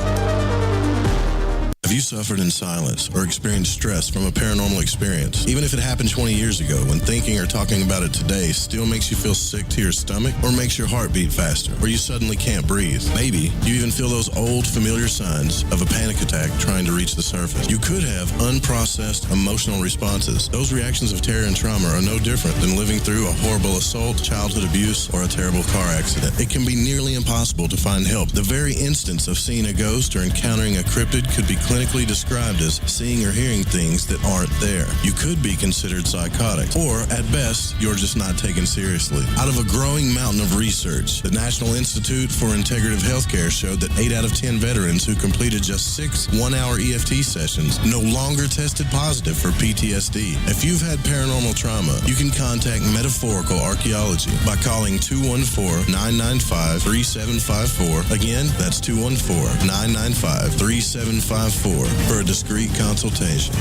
Have you suffered in silence or experienced stress from a paranormal experience? Even if it happened 20 years ago, when thinking or talking about it today still makes you feel sick to your stomach or makes your heart beat faster, or you suddenly can't breathe. Maybe you even feel those old familiar signs of a panic attack trying to reach the surface. You could have unprocessed emotional responses. Those reactions of terror and trauma are no different than living through a horrible assault, childhood abuse, or a terrible car accident. It can be nearly impossible to find help. The very instance of seeing a ghost or encountering a cryptid could be clinically described as seeing or hearing things that aren't there. You could be considered psychotic, or at best, you're just not taken seriously. Out of a growing mountain of research, the National Institute for Integrative Healthcare showed that 8 out of 10 veterans who completed just 6 one-hour EFT sessions no longer tested positive for PTSD. If you've had paranormal trauma, you can contact Metaphorical Archaeology by calling 214-995-3754. Again, that's 214-995-3754 for a discreet consultation.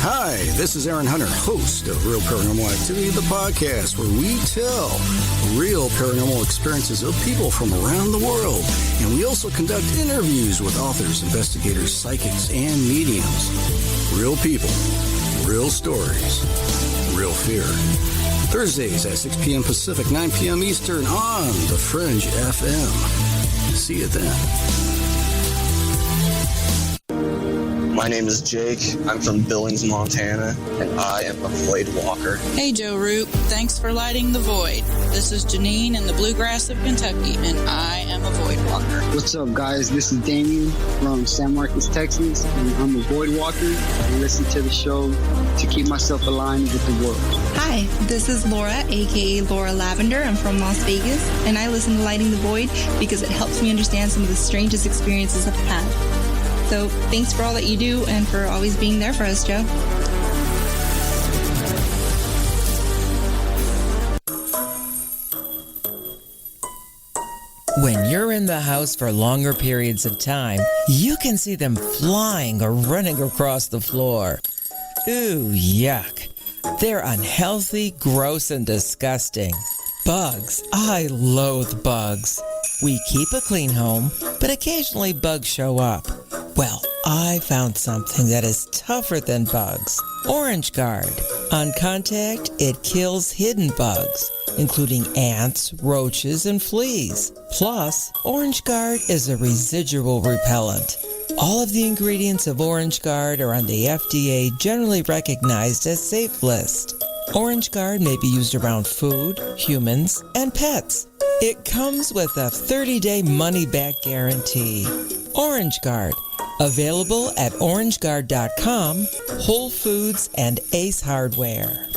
Hi, this is Aaron Hunter, host of Real Paranormal Activity, the podcast where we tell real paranormal experiences of people from around the world. And we also conduct interviews with authors, investigators, psychics, and mediums. Real people, real stories, real fear. Thursdays at 6 p.m. Pacific, 9 p.m. Eastern on the Fringe FM. See you then. My name is Jake. I'm from Billings, Montana, and I am a void walker. Hey, Joe Root. Thanks for lighting the void. This is Janine in the bluegrass of Kentucky, and I am a void walker. What's up, guys? This is Damien from San Marcos, Texas, and I'm a void walker. I listen to the show to keep myself aligned with the world. Hi, this is Laura, a.k.a. Laura Lavender. I'm from Las Vegas, and I listen to Lighting the Void because it helps me understand some of the strangest experiences I've had. So thanks for all that you do and for always being there for us, Joe. When you're in the house for longer periods of time, you can see them flying or running across the floor. Ooh, yuck. They're unhealthy, gross, and disgusting. Bugs. I loathe bugs. We keep a clean home, but occasionally bugs show up. Well, I found something that is tougher than bugs. Orange Guard. On contact, it kills hidden bugs, including ants, roaches, and fleas. Plus, Orange Guard is a residual repellent. All of the ingredients of Orange Guard are on the FDA generally recognized as safe list. Orange Guard may be used around food, humans, and pets. It comes with a 30-day money-back guarantee. Orange Guard. Available at orangeguard.com, Whole Foods, and Ace Hardware.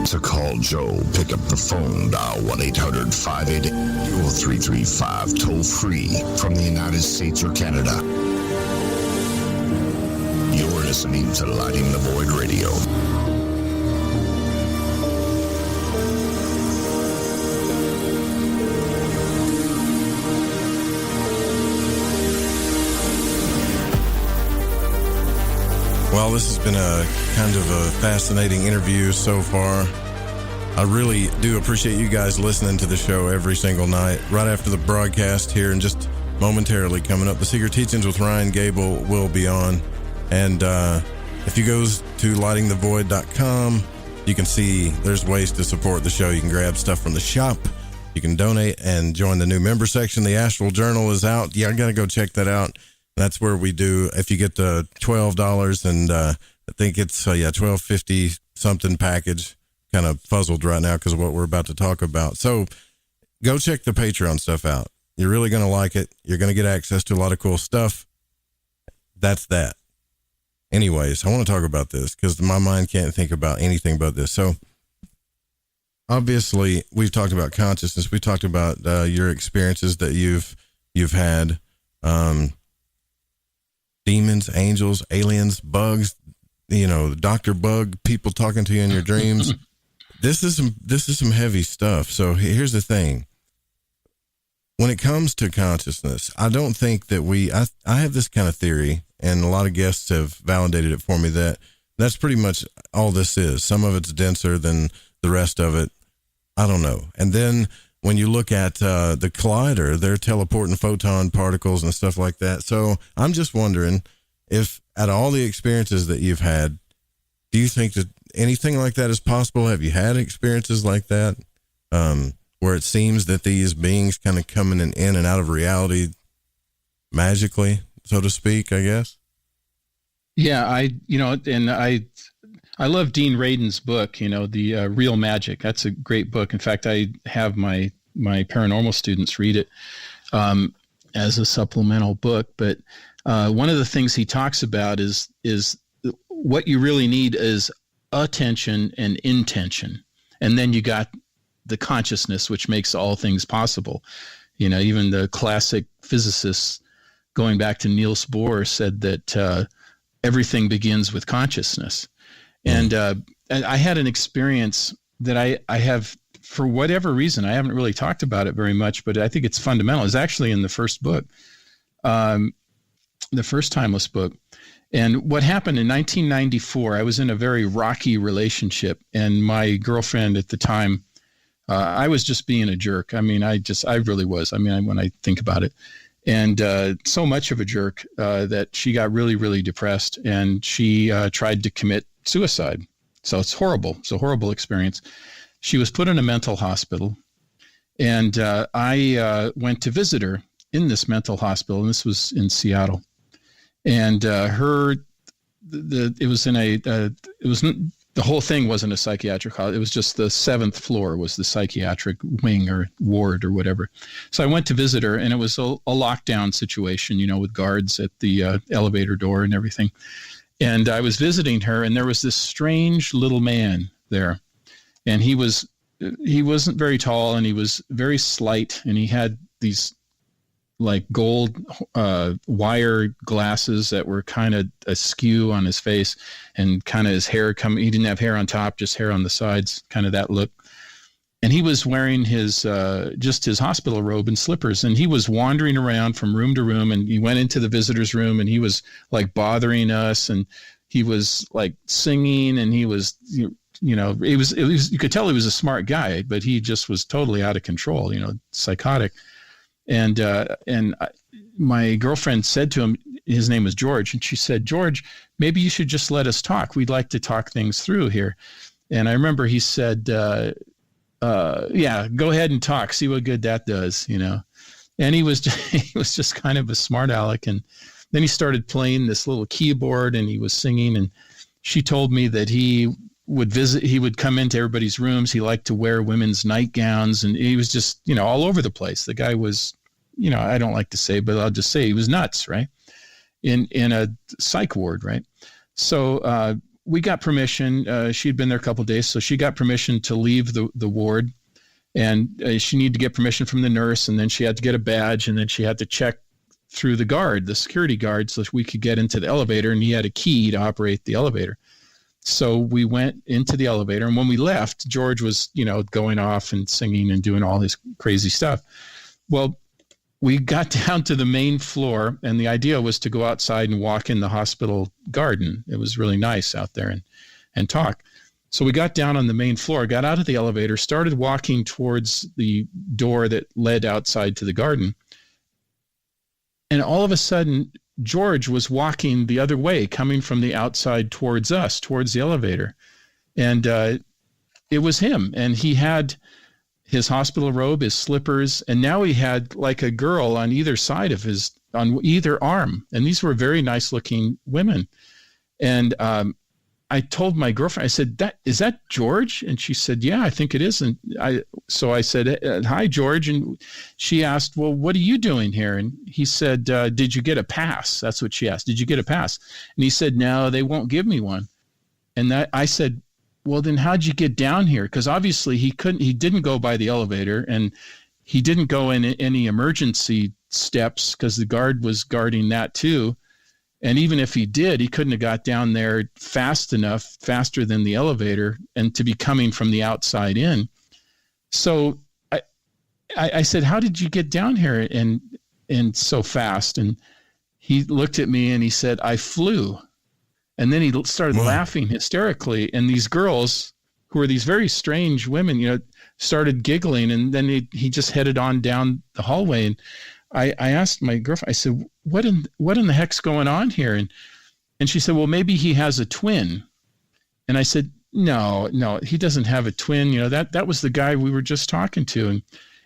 To call Joe, pick up the phone, dial 1-800-588-0335, toll free from the United States or Canada. You're listening to Lighting the Void Radio. Well, this has been a kind of a fascinating interview so far. I really do appreciate you guys listening to the show every single night. Right after the broadcast here, and just momentarily coming up, the Secret Teachings with Ryan Gable will be on. And if you go to lightingthevoid.com, you can see there's ways to support the show. You can grab stuff from the shop. You can donate and join the new member section. The Astral Journal is out. Yeah, I got to go check that out. That's where we do, if you get the $12, and I think it's, $12.50 something package. Kind of fuzzled right now because of what we're about to talk about. So go check the Patreon stuff out. You're really going to like it. You're going to get access to a lot of cool stuff. That's that. Anyways, I want to talk about this because my mind can't think about anything but this. So obviously we've talked about consciousness. We talked about your experiences that you've had. Demons, angels, aliens, bugs, Dr. Bug, people talking to you in your dreams. This is some heavy stuff. So here's the thing. When it comes to consciousness, I don't think that I have this kind of theory, and a lot of guests have validated it for me, that that's pretty much all this is. Some of it's denser than the rest of it. I don't know. And then when you look at the collider, they're teleporting photon particles and stuff like that. So I'm just wondering if, out of all the experiences that you've had, do you think that anything like that is possible? Have you had experiences like that where it seems that these beings kind of coming in and out of reality magically, so to speak, I guess? Yeah, I love Dean Radin's book, The Real Magic. That's a great book. In fact, I have my paranormal students read it as a supplemental book. But one of the things he talks about is what you really need is attention and intention. And then you got the consciousness, which makes all things possible. Even the classic physicists, going back to Niels Bohr, said that everything begins with consciousness. And I had an experience that I have, for whatever reason, I haven't really talked about it very much, but I think it's fundamental. It's actually in the first book, the first Timeless book. And what happened in 1994, I was in a very rocky relationship, and my girlfriend at the time, I was just being a jerk. I really was. When I think about it. And so much of a jerk that she got really, really depressed, and she tried to commit suicide. So it's horrible. It's a horrible experience. She was put in a mental hospital, and I went to visit her in this mental hospital, and this was in Seattle. And the whole thing wasn't a psychiatric hospital. It was just the 7th floor was the psychiatric wing or ward or whatever. So I went to visit her, and it was a lockdown situation, with guards at the elevator door and everything. And I was visiting her, and there was this strange little man there. And he wasn't very tall, and he was very slight, and he had these like gold wire glasses that were kind of askew on his face, and kind of his hair he didn't have hair on top, just hair on the sides, kind of that look. And he was wearing his just his hospital robe and slippers, and he was wandering around from room to room, and he went into the visitor's room, and he was like bothering us, and he was like singing, and he was, you know, it was you could tell he was a smart guy, but he just was totally out of control, you know, psychotic. And my girlfriend said to him, his name was George, and she said, "George, maybe you should just let us talk. We'd like to talk things through here." And I remember he said, yeah, go ahead and talk, see what good that does, you know. And he was just kind of a smart aleck. And then he started playing this little keyboard, and he was singing. And she told me that he would come into everybody's rooms. He liked to wear women's nightgowns, and he was just, you know, all over the place. The guy was, you know, I don't like to say, but I'll just say he was nuts, right? In a psych ward, right? So we got permission. She'd been there a couple of days, so she got permission to leave the ward, and she needed to get permission from the nurse, and then she had to get a badge, and then she had to check through the security guard, so we could get into the elevator, and he had a key to operate the elevator. So we went into the elevator, and when we left, George was, you know, going off and singing and doing all this crazy stuff. Well, we got down to the main floor, and the idea was to go outside and walk in the hospital garden. It was really nice out there and talk. So we got down on the main floor, got out of the elevator, started walking towards the door that led outside to the garden. And all of a sudden, George was walking the other way, coming from the outside towards us, towards the elevator. And it was him. And he had his hospital robe, his slippers, and now he had like a girl on either side of on either arm. And these were very nice looking women. And I told my girlfriend, I said, is that George? And she said, yeah, I think it is. And so I said, hi, George. And she asked, well, what are you doing here? And he said, did you get a pass? That's what she asked. Did you get a pass? And he said, no, they won't give me one. And I said, well, then how'd you get down here? Because obviously he didn't go by the elevator, and he didn't go in any emergency steps because the guard was guarding that too. And even if he did, he couldn't have got down there fast enough, faster than the elevator, and to be coming from the outside in. So I said, how did you get down here and so fast? And he looked at me and he said, I flew. And then he started laughing hysterically. And these girls, who were these very strange women, you know, started giggling. And then he just headed on down the hallway. And I asked my girlfriend, I said, what in the heck's going on here? And she said, well, maybe he has a twin. And I said, no, he doesn't have a twin. You know, that was the guy we were just talking to.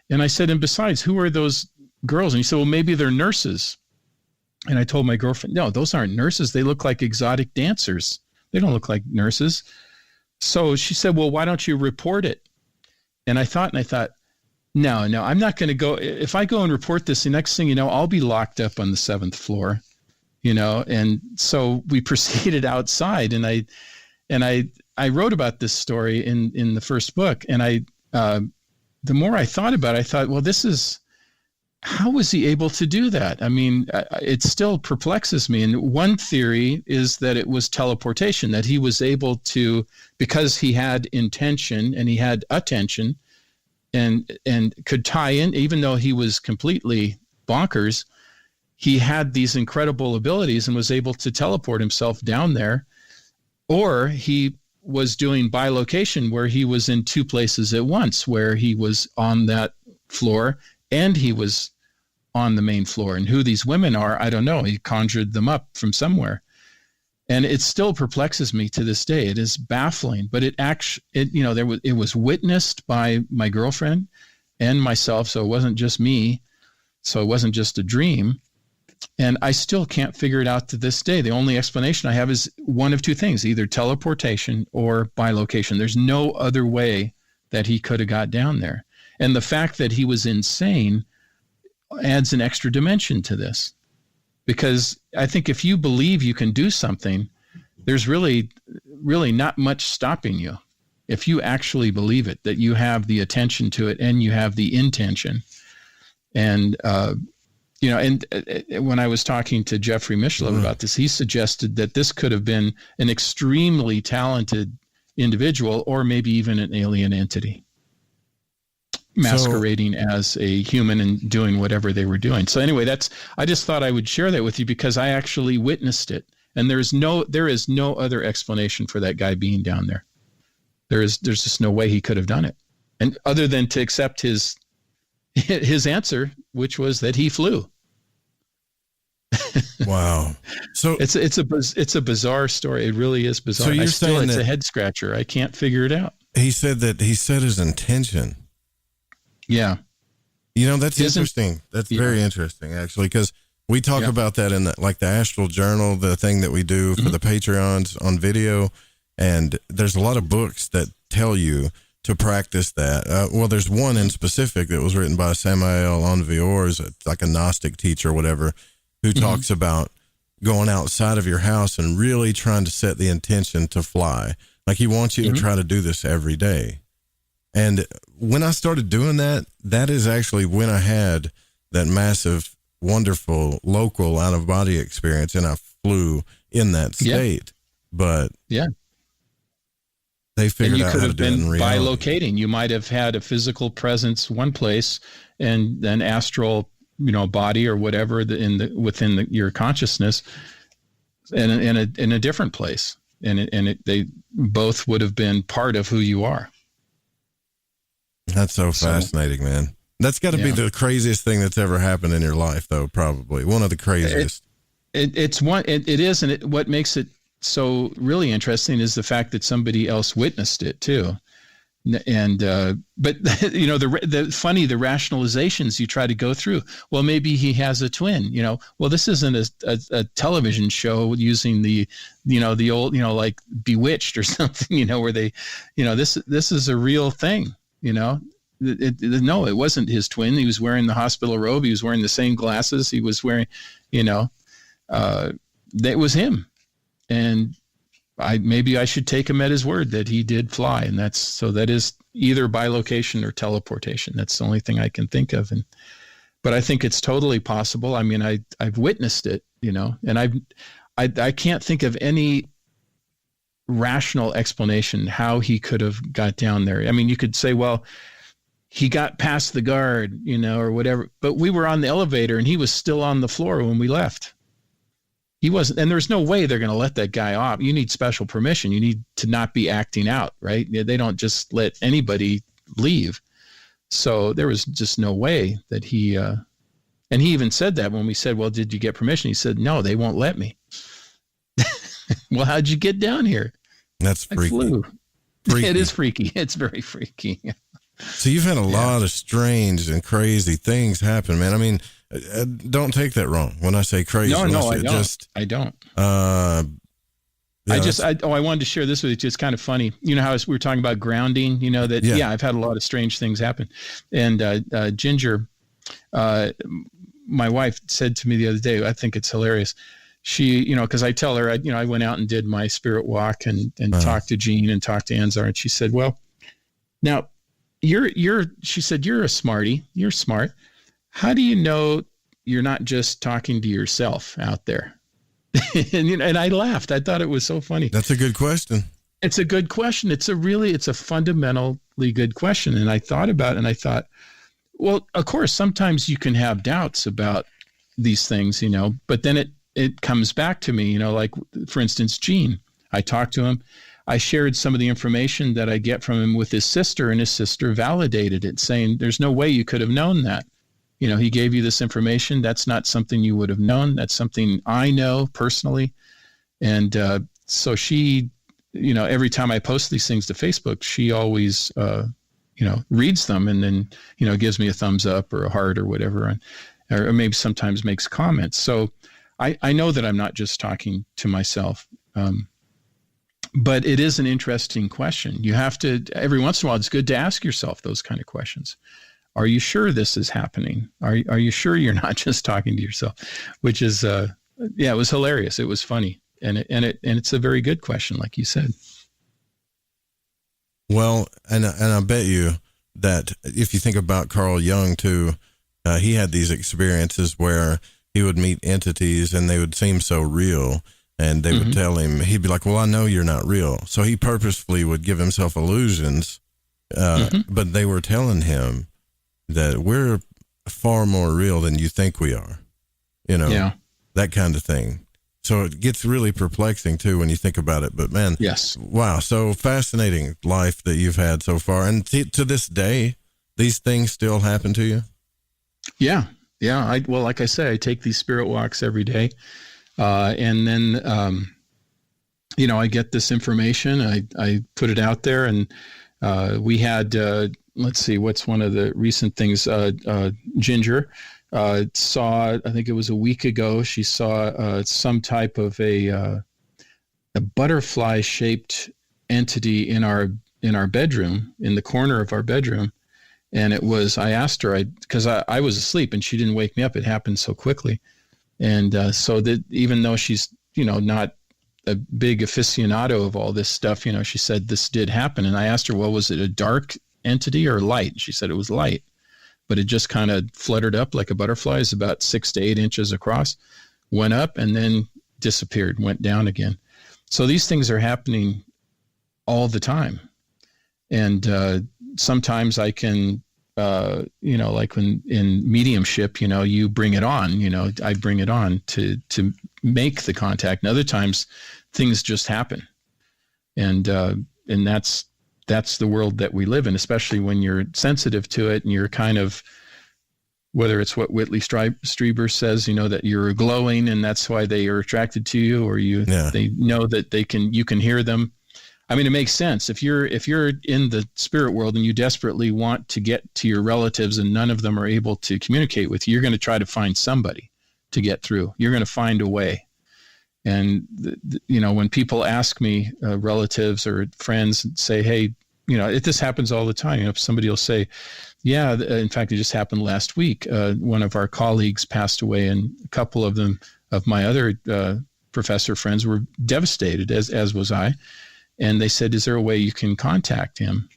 And I said, and besides, who are those girls? And he said, well, maybe they're nurses. And I told my girlfriend, no, those aren't nurses. They look like exotic dancers. They don't look like nurses. So she said, well, why don't you report it? And I thought, no, I'm not going to go. If I go and report this, the next thing you know, I'll be locked up on the 7th floor, you know? And so we proceeded outside, and I wrote about this story in the first book. And the more I thought about it, I thought, well, how was he able to do that? I mean, it still perplexes me. And one theory is that it was teleportation, that he was able to, because he had intention and he had attention and could tie in, even though he was completely bonkers, he had these incredible abilities and was able to teleport himself down there. Or he was doing bilocation, where he was in two places at once, where he was on that floor and he was on the main floor. And who these women are, I don't know. He conjured them up from somewhere. And it still perplexes me to this day. It is baffling, but it was witnessed by my girlfriend and myself. So it wasn't just me. So it wasn't just a dream. And I still can't figure it out to this day. The only explanation I have is one of two things, either teleportation or bilocation. There's no other way that he could have got down there. And the fact that he was insane adds an extra dimension to this, because I think if you believe you can do something, there's really not much stopping you. If you actually believe it, that you have the attention to it and you have the intention. And and when I was talking to Jeffrey Mishlove about this, he suggested that this could have been an extremely talented individual, or maybe even an alien entity masquerading as a human and doing whatever they were doing. So anyway, I just thought I would share that with you because I actually witnessed it. And there is no other explanation for that guy being down there. There's just no way he could have done it. And other than to accept his answer, which was that he flew. Wow. So it's a bizarre story. It really is bizarre. So you're saying it's a head scratcher. I can't figure it out. He said that he set his intention. Yeah. That's interesting. That's very interesting, actually, because we talk about that in the Astral Journal, the thing that we do for the Patreons on video. And there's a lot of books that tell you to practice that. Well, there's one in specific that was written by Samael Aunvior, like a Gnostic teacher or whatever, who talks about going outside of your house and really trying to set the intention to fly. Like he wants you to try to do this every day. And when I started doing that, that is actually when I had that massive, wonderful, local out-of-body experience, and I flew in that state. But they figured out how to do it in reality. Bilocating. You might have had a physical presence one place and then astral, body or whatever within your consciousness in a different place. They both would have been part of who you are. That's so fascinating, man. That's got to be the craziest thing that's ever happened in your life, though. Probably one of the craziest. It is, and what makes it so really interesting is the fact that somebody else witnessed it too. And but the rationalizations you try to go through. Well, maybe he has a twin. Well, this isn't a television show using the old like Bewitched or something. Where they this is a real thing. No, it wasn't his twin. He was wearing the hospital robe. He was wearing the same glasses. He was wearing, that was him. And maybe I should take him at his word that he did fly. And that is either bilocation or teleportation. That's the only thing I can think of. But I think it's totally possible. I mean, I've witnessed it, and I can't think of any rational explanation how he could have got down there. I mean, you could say, well, he got past the guard, or whatever, but we were on the elevator and he was still on the floor when we left. He wasn't, and there's no way they're going to let that guy off. You need special permission. You need to not be acting out, right? They don't just let anybody leave. So there was just no way that he, and he even said that when we said, well, did you get permission? He said, no, they won't let me. Well, how'd you get down here? That's freaky. I flew. It is freaky. It's very freaky. So you've had a lot of strange and crazy things happen, man. I mean, don't take that wrong when I say crazy. No, I don't. I don't. I wanted to share this with you. It's kind of funny. How we were talking about grounding, I've had a lot of strange things happen. And Ginger, my wife, said to me the other day, I think it's hilarious. She, because I tell her, I went out and did my spirit walk and talked to Jean and talked to Anzar. And she said, well, now she said, you're a smarty. You're smart. How do you know you're not just talking to yourself out there? and I laughed. I thought it was so funny. That's a good question. It's a good question. It's a fundamentally good question. And I thought about it and I thought, well, of course, sometimes you can have doubts about these things, but then it comes back to me, like, for instance, Gene. I talked to him. I shared some of the information that I get from him with his sister, and his sister validated it, saying there's no way you could have known that. He gave you this information. That's not something you would have known. That's something I know personally. And so she, every time I post these things to Facebook, she always, reads them and then, gives me a thumbs up or a heart or whatever, or maybe sometimes makes comments. So I know that I'm not just talking to myself, but it is an interesting question. You have to, every once in a while, it's good to ask yourself those kind of questions. Are you sure this is happening? Are you sure you're not just talking to yourself? Which is, it was hilarious. It was funny. And it's a very good question, like you said. Well, and I bet you that if you think about Carl Jung too, he had these experiences where he would meet entities and they would seem so real, and they would tell him, he'd be like, well, I know you're not real. So he purposefully would give himself illusions, but they were telling him that we're far more real than you think we are, that kind of thing. So it gets really perplexing too when you think about it. But man, yes, wow, so fascinating life that you've had so far, and to this day, these things still happen to you. Yeah. Well, like I say, I take these spirit walks every day, and then I get this information. I put it out there, and we had let's see, what's one of the recent things? Ginger. Saw, I think it was a week ago, she saw some type of a butterfly-shaped entity in our bedroom, in the corner of our bedroom. And it was, I asked her, because I was asleep and she didn't wake me up. It happened so quickly. And so that even though she's, not a big aficionado of all this stuff, she said this did happen. And I asked her, well, was it a dark entity or light? She said it was light. But it just kind of fluttered up like a butterfly. It's about 6 to 8 inches across, went up and then disappeared, went down again. So these things are happening all the time. And sometimes I can, like when in mediumship, you bring it on, I bring it on to make the contact. And other times things just happen. And that's the world that we live in, especially when you're sensitive to it and you're kind of, whether it's what Whitley Strieber says, that you're glowing and that's why they are attracted to you, or they know that you can hear them. I mean, it makes sense. If you're in the spirit world and you desperately want to get to your relatives and none of them are able to communicate with you, you're going to try to find somebody to get through. You're going to find a way. And, when people ask me, relatives or friends, say, hey, this happens all the time. Somebody will say, yeah, in fact, it just happened last week. One of our colleagues passed away, and a couple of my other professor friends were devastated, as was I. And they said, is there a way you can contact him?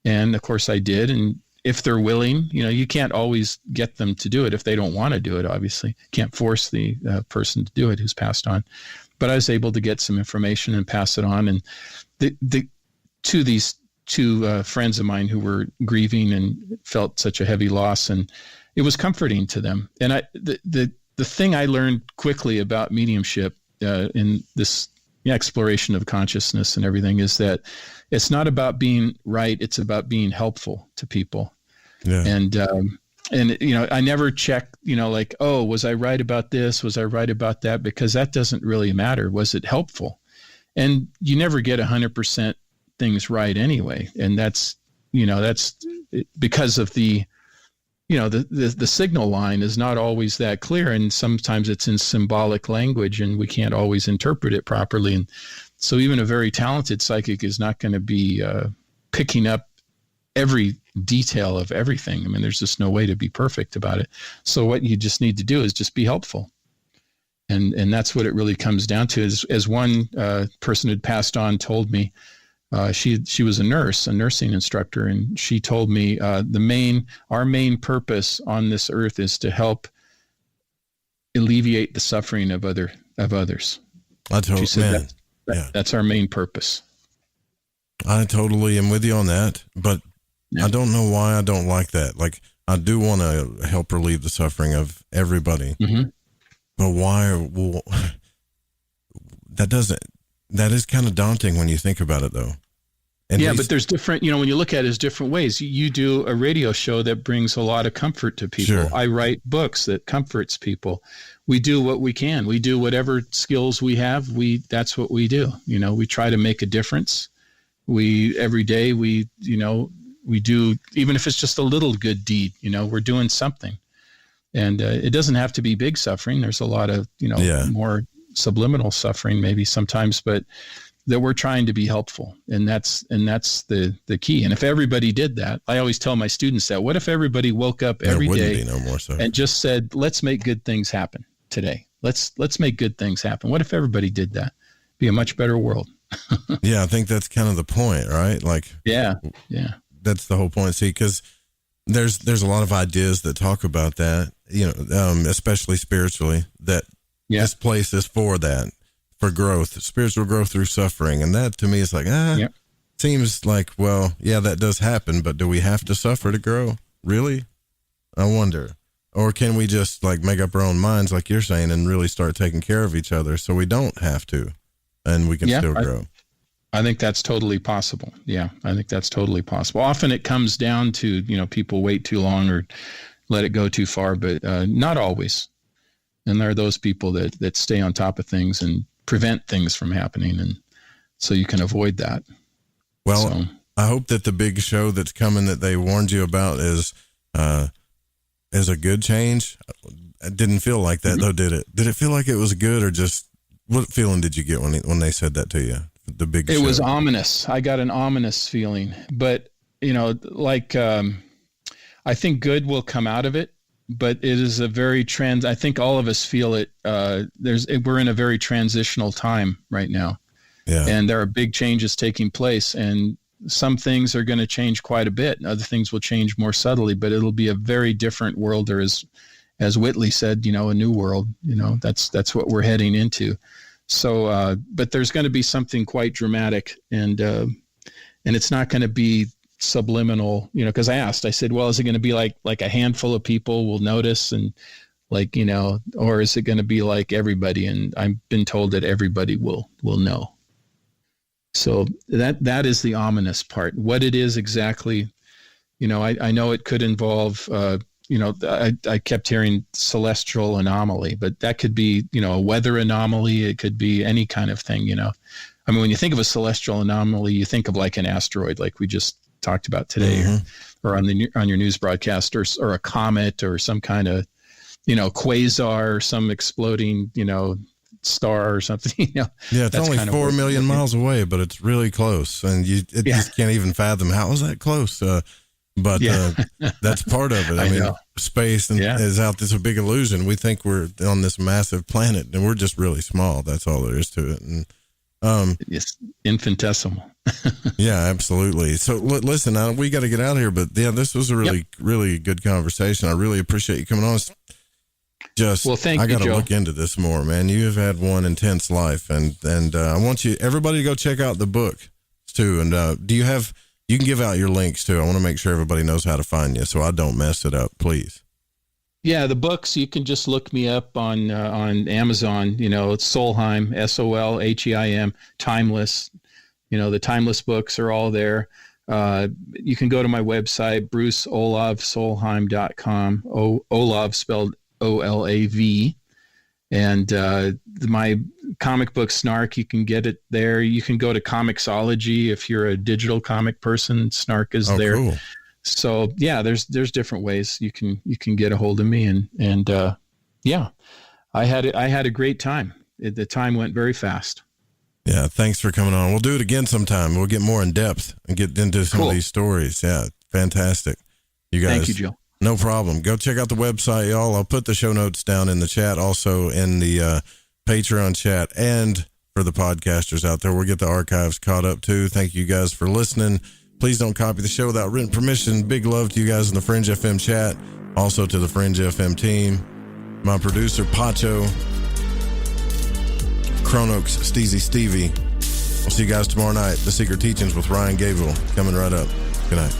And of course I did. And if they're willing, you can't always get them to do it if they don't want to do it, obviously. Can't force the person to do it who's passed on. But I was able to get some information and pass it on. And to these two friends of mine who were grieving and felt such a heavy loss, and it was comforting to them. And the thing I learned quickly about mediumship in this exploration of consciousness and everything is that it's not about being right, it's about being helpful to people. Yeah. And I never check, like, oh, was I right about this? Was I right about that? Because that doesn't really matter. Was it helpful? And you never get 100% things right anyway. And that's because of the signal line is not always that clear. And sometimes it's in symbolic language and we can't always interpret it properly. And so even a very talented psychic is not going to be picking up every detail of everything. I mean, there's just no way to be perfect about it. So what you just need to do is just be helpful. And that's what it really comes down to. As one person who'd passed on told me, she was a nursing instructor, and she told me our main purpose on this earth is to help alleviate the suffering of others. She said that's our main purpose. I totally am with you on that, but I don't know why I don't like that. Like, I do want to help relieve the suffering of everybody, but why? Well, that is kind of daunting when you think about it, though. But there's different, when you look at it as different ways. You do a radio show that brings a lot of comfort to people. Sure. I write books that comforts people. We do what we can. We do whatever skills we have. That's what we do. We try to make a difference. Every day we do, even if it's just a little good deed, we're doing something. And it doesn't have to be big suffering. There's a lot of, more subliminal suffering maybe sometimes, but that we're trying to be helpful. And that's the key. And if everybody did that, I always tell my students that, what if everybody woke up every day and just said, let's make good things happen today. Let's make good things happen. What if everybody did that? Be a much better world. Yeah. I think that's kind of the point, right? Like, yeah. That's the whole point. See, because there's a lot of ideas that talk about that, especially spiritually, that this place is for that, for growth, spiritual growth through suffering. And that to me is like, seems like, well, yeah, that does happen, but do we have to suffer to grow? Really? I wonder. Or can we just like make up our own minds, like you're saying, and really start taking care of each other so we don't have to, and we can still grow? I think that's totally possible. Yeah, I think that's totally possible. Often it comes down to, people wait too long or let it go too far, but not always. And there are those people that stay on top of things and prevent things from happening. And so you can avoid that. Well, I hope that the big show that's coming that they warned you about is a good change. It didn't feel like that though, did it? Did it feel like it was good, or just what feeling did you get when they said that to you? The big show. It was ominous. I got an ominous feeling, but I think good will come out of it, but it is a very I think all of us feel it. We're in a very transitional time right now. Yeah. And there are big changes taking place, and some things are going to change quite a bit. And other things will change more subtly, but it'll be a very different world. There is, as Whitley said, a new world, that's what we're heading into. So, but there's going to be something quite dramatic, and it's not going to be subliminal, because I said, well, is it going to be like a handful of people will notice and or is it going to be like everybody? And I've been told that everybody will know. So that is the ominous part. What it is exactly, I know it could involve, I kept hearing celestial anomaly, but that could be, a weather anomaly. It could be any kind of thing, I mean, when you think of a celestial anomaly, you think of like an asteroid, like we just talked about today, or on your news broadcast, or a comet, or some kind of, quasar, some exploding, star or something. Yeah, it's only 4 million miles away, but it's really close, and it just can't even fathom how is that close. But that's part of it. I mean, space is out. This a big illusion. We think we're on this massive planet, and we're just really small. That's all there is to it. And it's infinitesimal. Yeah, absolutely. So listen, we got to get out of here. But this was a really, really good conversation. I really appreciate you coming on. Thank you, I got to Joe. look into this more, man. You have had one intense life, and I want everybody to go check out the book too. And you can give out your links too. I want to make sure everybody knows how to find you, so I don't mess it up, please. Yeah, the books, you can just look me up on Amazon. It's Solheim, Solheim, Timeless. The Timeless books are all there. You can go to my website, bruceolavsolheim.com. Olav spelled OLAV. And my comic book Snarc, you can get it there. You can go to Comixology if you're a digital comic person. Snarc is there. Cool. So there's different ways you can get a hold of me, and I had a great time. The time went very fast. Yeah, thanks for coming on. We'll do it again sometime. We'll get more in depth and get into some of these stories. Yeah, fantastic. You guys. Thank you, Joe. No problem. Go check out the website, y'all. I'll put the show notes down in the chat, also in the Patreon chat, and for the podcasters out there, we'll get the archives caught up too. Thank you guys for listening. Please don't copy the show without written permission. Big love to you guys in the Fringe FM chat, also to the Fringe FM team, my producer Pacho, Chronox, Steezy Stevie. We'll see you guys tomorrow night. The Secret Teachings with Ryan Gable coming right up. Good night.